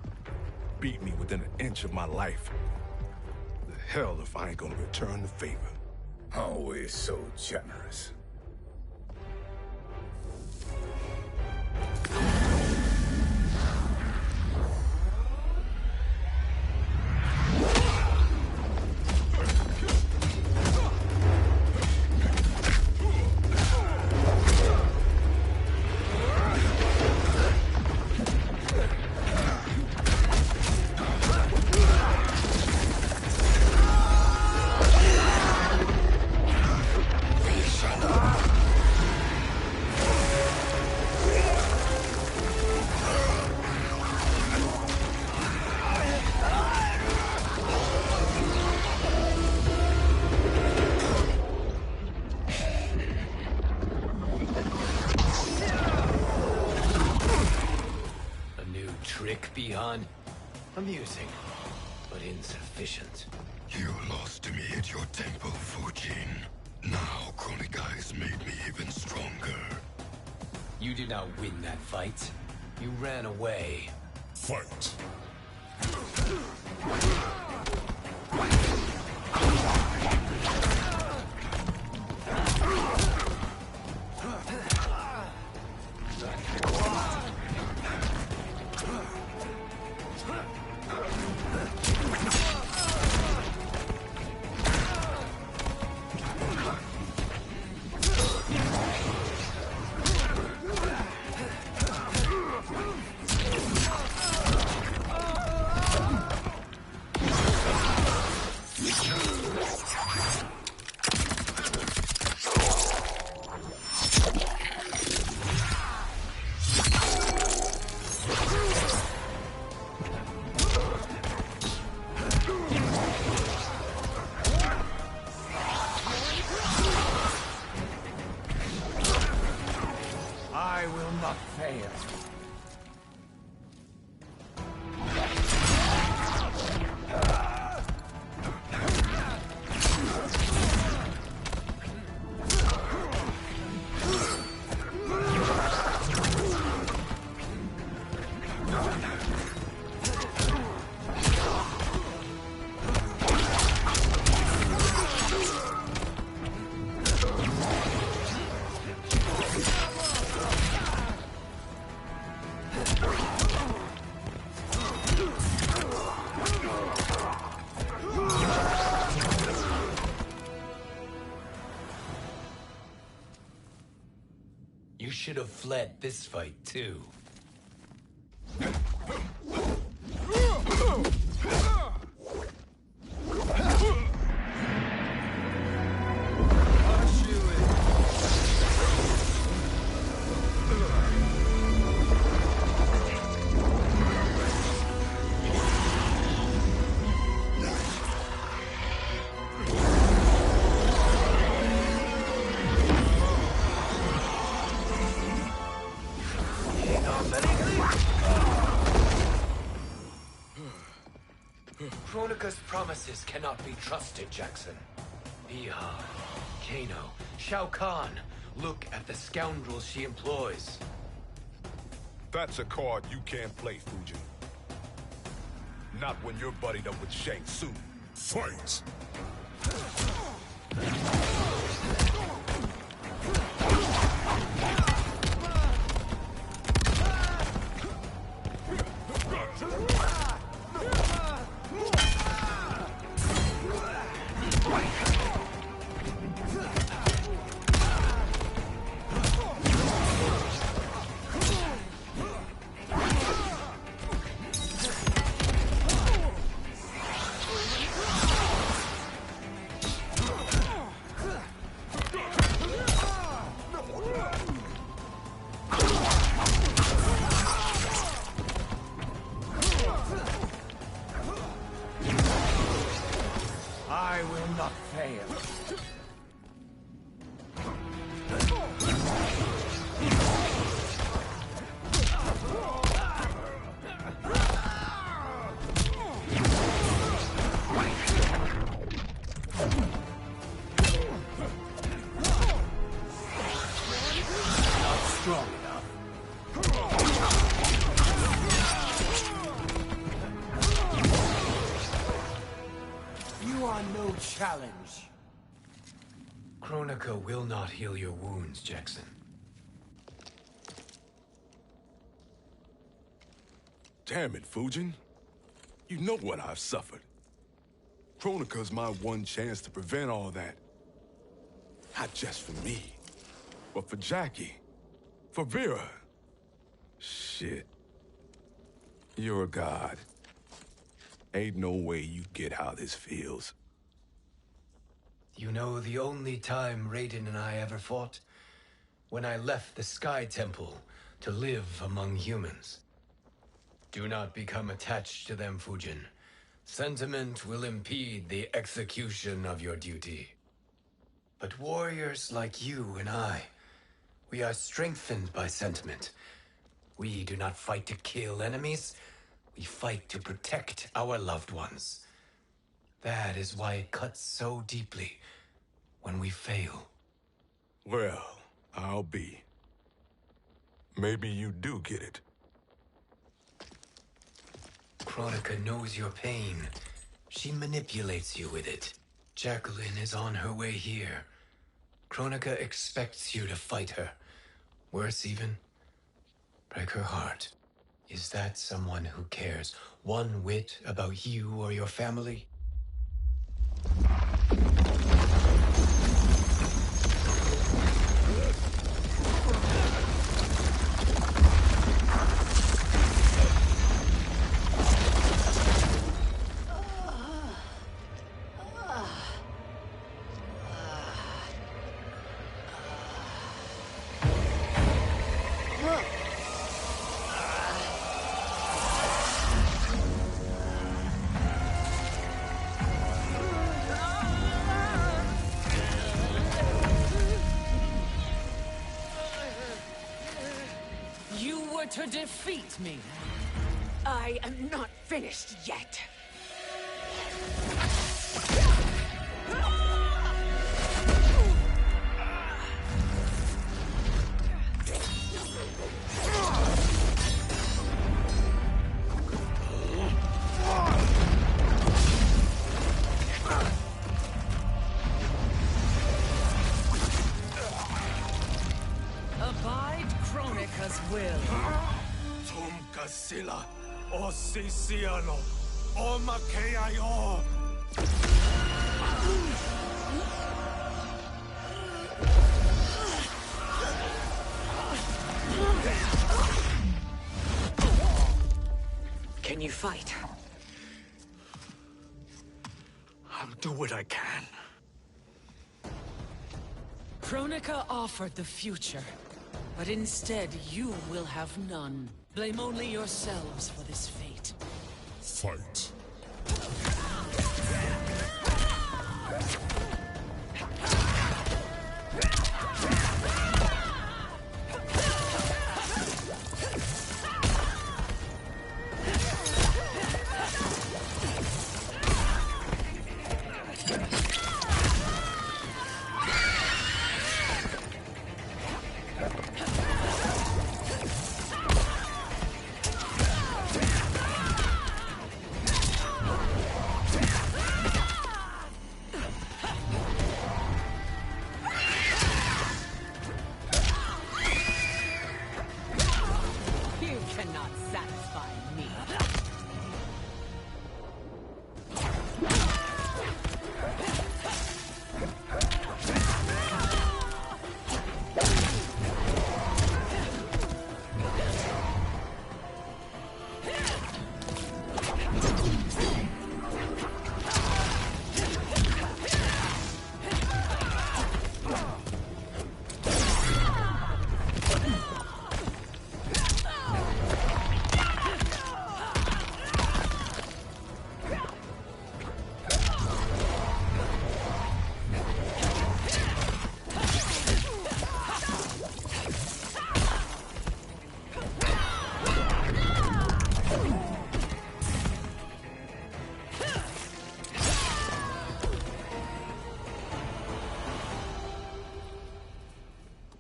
beat me within an inch of my life. The hell if I ain't gonna return the favor. Always so generous. Beyond amusing, but insufficient. You lost to me at your temple, Fujin. Now Chronic Eyes made me even stronger. You did not win that fight. You ran away. Fight! should have fled this fight, too. Kronika's promises cannot be trusted, Jackson. Bihar, Kano, Shao Kahn. Look at the scoundrels she employs. That's a card you can't play, Fujin. Not when you're buddied up with Shang Tsung. Fight! I will not fail. Not strong enough. You are no challenge. Kronika will not heal your wounds, Jackson. Damn it, Fujin. You know what I've suffered. Kronika's my one chance to prevent all that. Not just for me, but for Jackie, for Vera. Shit. You're a god. Ain't no way you get how this feels. You know the only time Raiden and I ever fought? When I left the Sky Temple to live among humans. Do not become attached to them, Fujin. Sentiment will impede the execution of your duty. But warriors like you and I, we are strengthened by sentiment. We do not fight to kill enemies. We fight to protect our loved ones. That is why it cuts so deeply when we fail. Well, I'll be. Maybe you do get it. Kronika knows your pain. She manipulates you with it. Jacqueline is on her way here. Kronika expects you to fight her. Worse even, break her heart. Is that someone who cares one whit about you or your family? To defeat me. I am not finished yet. Abide Kronika's will. Sila, o Siciano, o Makeayo. Can you fight? I'll do what I can. Kronika offered the future, but instead you will have none. Blame only yourselves for this fate. Fight. You cannot satisfy me.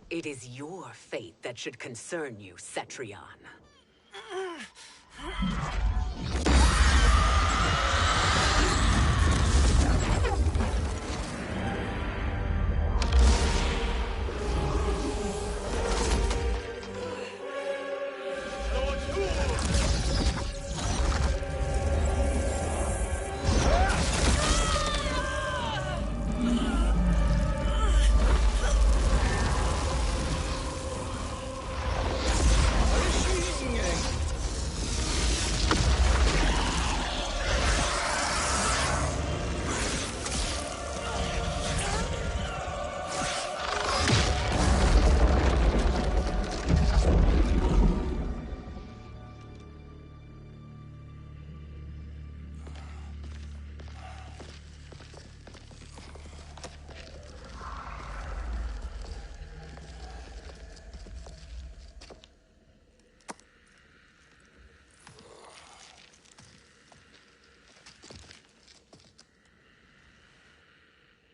It is your fate that should concern you, Cetrion.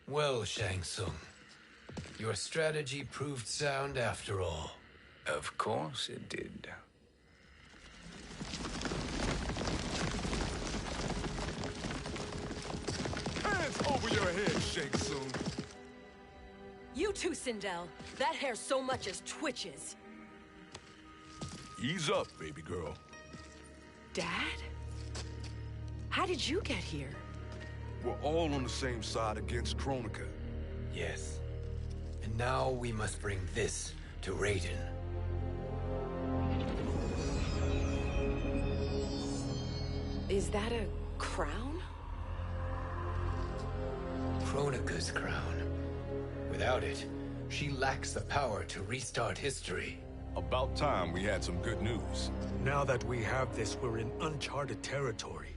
Well, Shang Tsung, your strategy proved sound after all. Of course it did. Hands over your head, Shang Tsung. You too, Sindel. That hair so much as twitches. Ease up, baby girl. Dad? How did you get here? We're all on the same side against Kronika. Yes. And now we must bring this to Raiden. Is that a crown? Kronika's crown. Without it, she lacks the power to restart history. About time we had some good news. Now that we have this, we're in uncharted territory.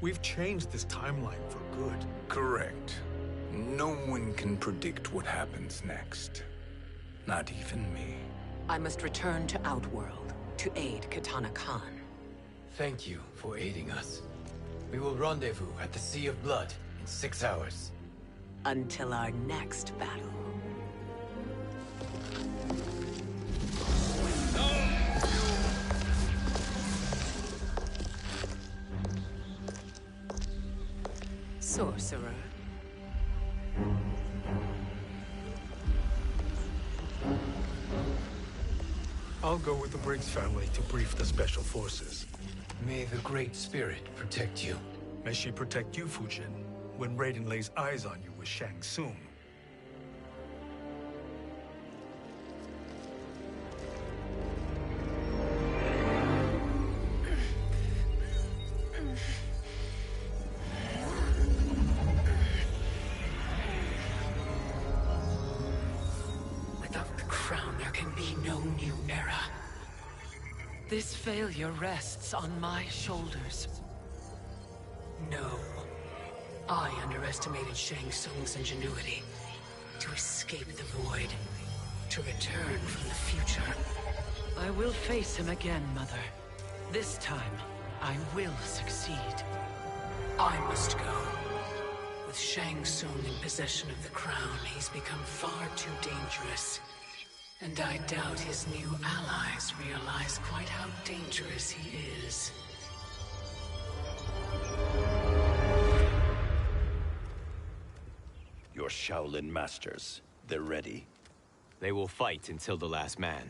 We've changed this timeline for good. Correct. No one can predict what happens next. Not even me. I must return to Outworld to aid Katana Khan. Thank you for aiding us. We will rendezvous at the Sea of Blood in 6 hours. Until our next battle. Sorcerer. I'll go with the Briggs family to brief the Special Forces. May the Great Spirit protect you. May she protect you, Fujin, when Raiden lays eyes on you with Shang Tsung. be no new era. This failure rests on my shoulders. No. I underestimated Shang Tsung's ingenuity. To escape the void. To return from the future. I will face him again, Mother. This time, I will succeed. I must go. With Shang Tsung in possession of the crown, he's become far too dangerous. And I doubt his new allies realize quite how dangerous he is. Your Shaolin masters, they're ready. They will fight until the last man.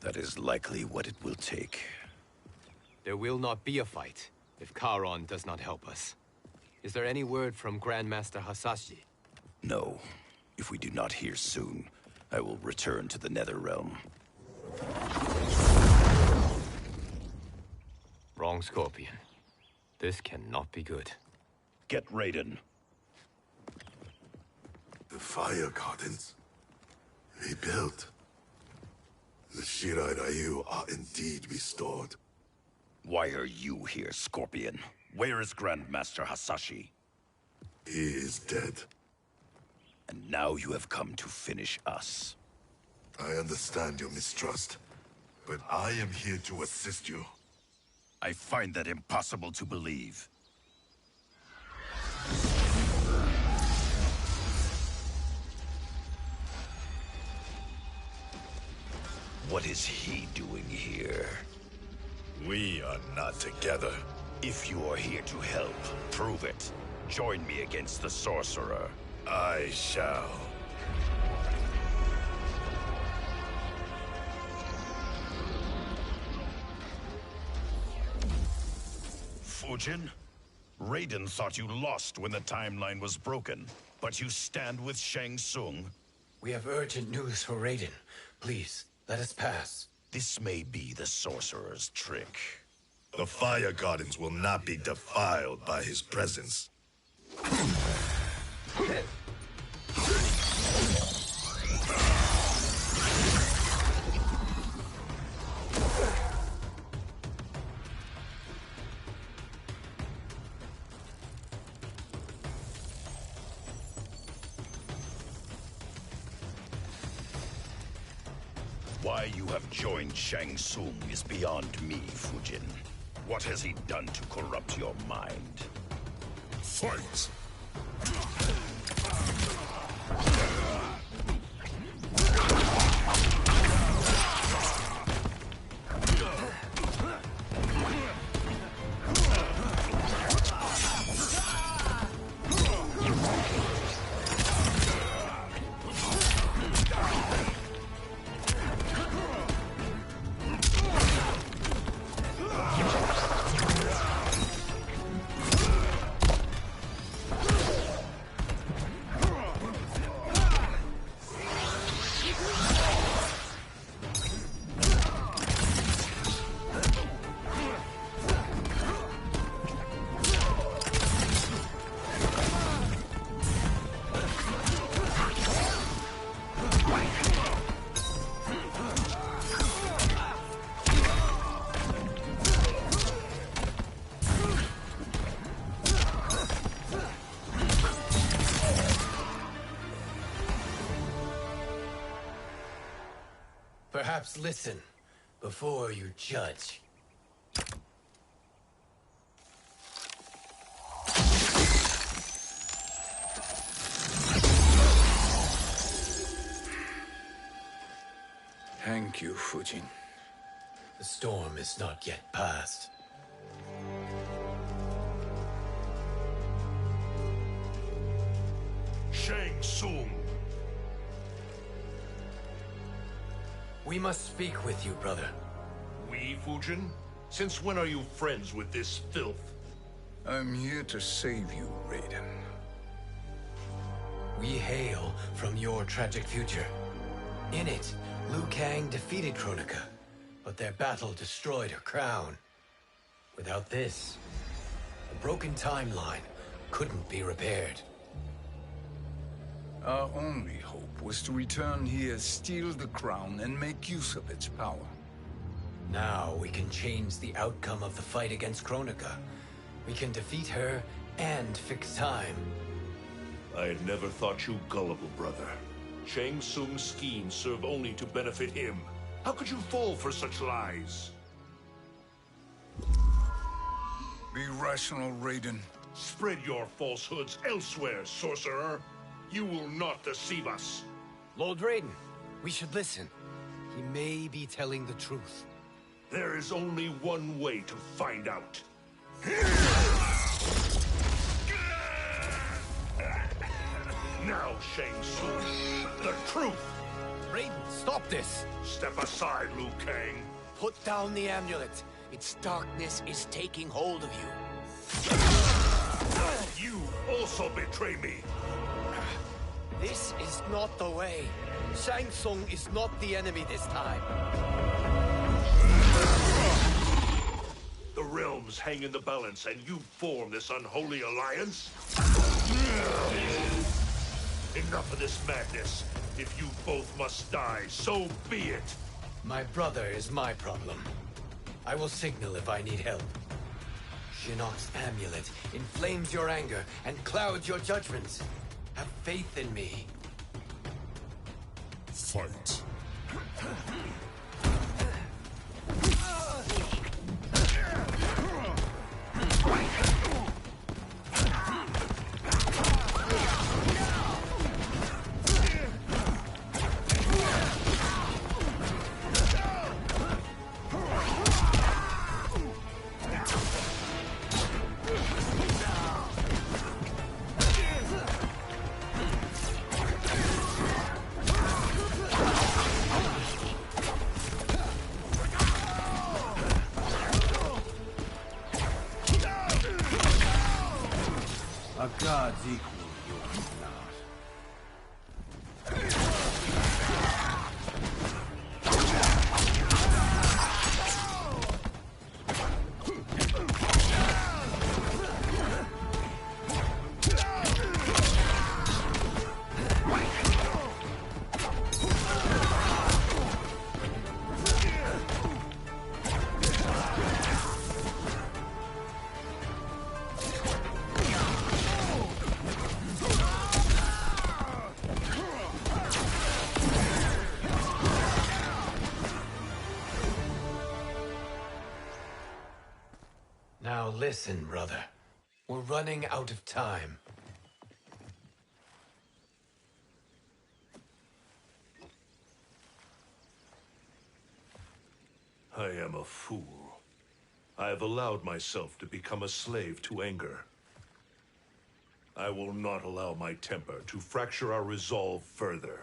That is likely what it will take. There will not be a fight if Charon does not help us. Is there any word from Grandmaster Hasashi? No. If we do not hear soon, I will return to the Netherrealm. Wrong, Scorpion. This cannot be good. Get Raiden. The Fire Gardens. Rebuilt. The Shirai Ryu are indeed restored. Why are you here, Scorpion? Where is Grandmaster Hasashi? He is dead. And now you have come to finish us. I understand your mistrust, but I am here to assist you. I find that impossible to believe. What is he doing here? We are not together. If you are here to help, prove it. Join me against the sorcerer. I shall. Fujin? Raiden thought you lost when the timeline was broken, but you stand with Shang Tsung? We have urgent news for Raiden. Please, let us pass. This may be the sorcerer's trick. The Fire Gardens will not be defiled by his presence. Why you have joined Shang Tsung is beyond me, Fujin. What has he done to corrupt your mind? Fight! Perhaps listen before you judge. Thank you, Fujin. The storm is not yet past. Shang Tsung! We must speak with you, brother. We, Fujin? Since when are you friends with this filth? I'm here to save you, Raiden. We hail from your tragic future. In it, Liu Kang defeated Kronika, but their battle destroyed her crown. Without this, a broken timeline couldn't be repaired. Our only hope was to return here, steal the crown, and make use of its power. Now we can change the outcome of the fight against Kronika. We can defeat her and fix time. I had never thought you gullible, brother. Shang Tsung's schemes serve only to benefit him. How could you fall for such lies? Be rational, Raiden. Spread your falsehoods elsewhere, sorcerer. You will not deceive us. Lord Raiden, we should listen. He may be telling the truth. There is only one way to find out. Now, Shang Tsung, the truth! Raiden, stop this! Step aside, Liu Kang. Put down the amulet. Its darkness is taking hold of you. You also betray me. This is not the way. Shang Tsung is not the enemy this time. The realms hang in the balance, and you form this unholy alliance? Enough of this madness. If you both must die, so be it. My brother is my problem. I will signal if I need help. Shinnok's amulet inflames your anger and clouds your judgments. Have faith in me. Fight. A god's equal, you are not. Now listen, brother. We're running out of time. I am a fool. I have allowed myself to become a slave to anger. I will not allow my temper to fracture our resolve further.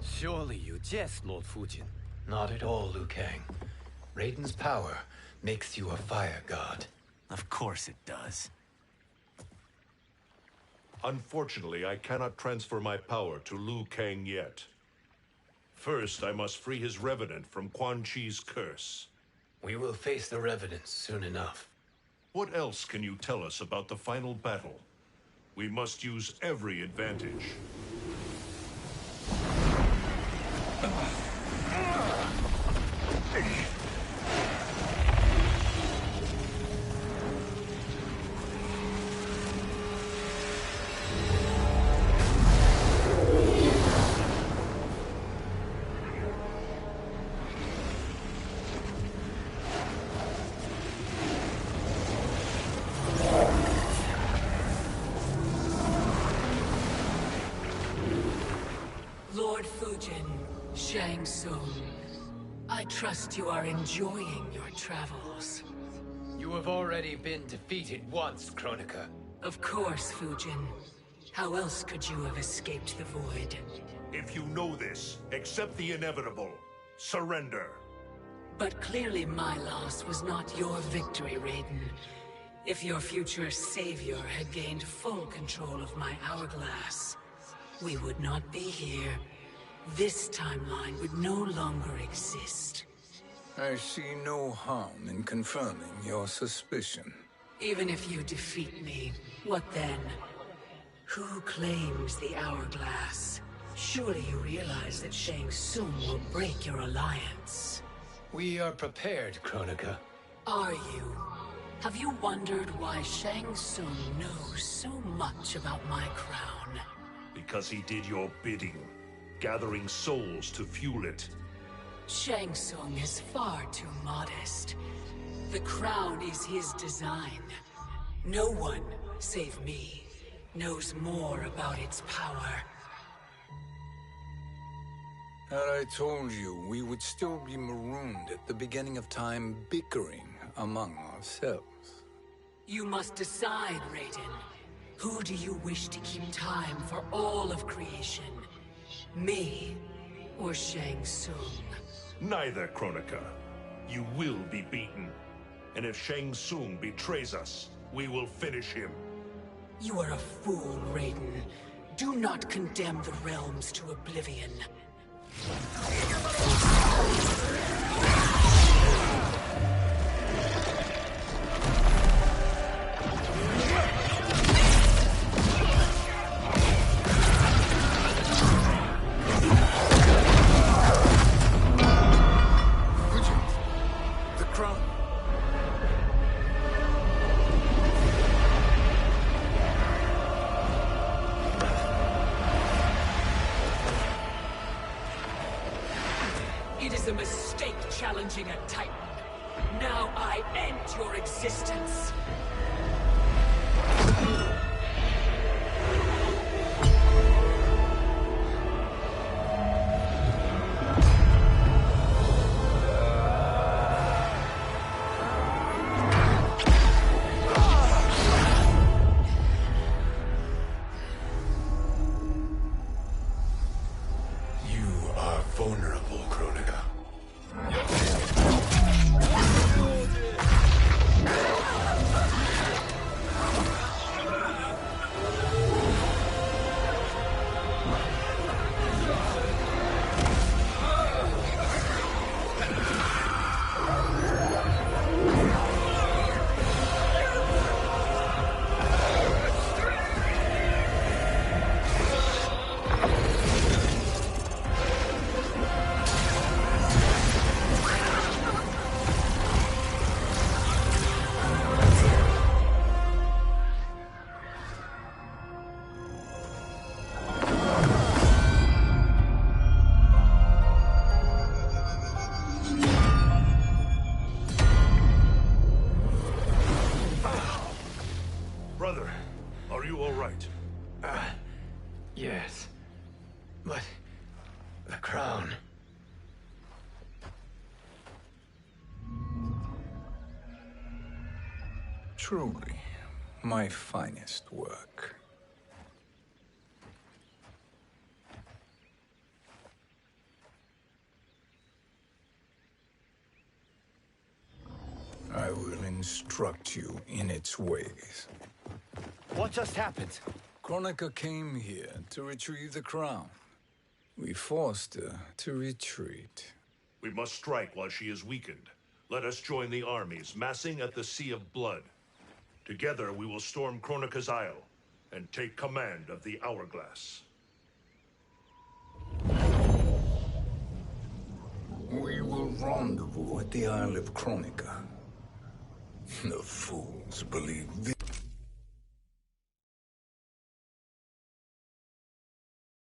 Surely you jest, Lord Fujin. Not at all, Liu Kang. Raiden's power makes you a fire god. Of course it does. Unfortunately, I cannot transfer my power to Liu Kang yet. First, I must free his revenant from Quan Chi's curse. We will face the revenants soon enough. What else can you tell us about the final battle? We must use every advantage. Lord Fujin, Shang Tsung, I trust you are enjoying your travels. You have already been defeated once, Kronika. Of course, Fujin. How else could you have escaped the void? If you know this, accept the inevitable. Surrender. But clearly my loss was not your victory, Raiden. If your future savior had gained full control of my hourglass, we would not be here. This timeline would no longer exist. I see no harm in confirming your suspicion. Even if you defeat me, what then? Who claims the hourglass? Surely you realize that Shang Tsung will break your alliance. We are prepared, Kronika. Are you? Have you wondered why Shang Tsung knows so much about my crown? Because he did your bidding, gathering souls to fuel it. Shang Tsung is far too modest. The crown is his design. No one, save me, knows more about its power. Had I told you, we would still be marooned at the beginning of time, bickering among ourselves. You must decide, Raiden. Who do you wish to keep time for all of creation? Me or Shang Tsung? Neither, Kronika. You will be beaten. And if Shang Tsung betrays us, we will finish him. You are a fool, Raiden. Do not condemn the realms to oblivion. The crown. It is a mistake challenging a Titan. Now I end your existence. You are vulnerable, Kronika. Brother, are you all right? Yes. But the crown. Truly, my finest work. I will instruct you in its ways. What just happened? Kronika came here to retrieve the crown. We forced her to retreat. We must strike while she is weakened. Let us join the armies, massing at the Sea of Blood. Together we will storm Kronika's Isle and take command of the Hourglass. We will rendezvous at the Isle of Kronika. The fools believe this.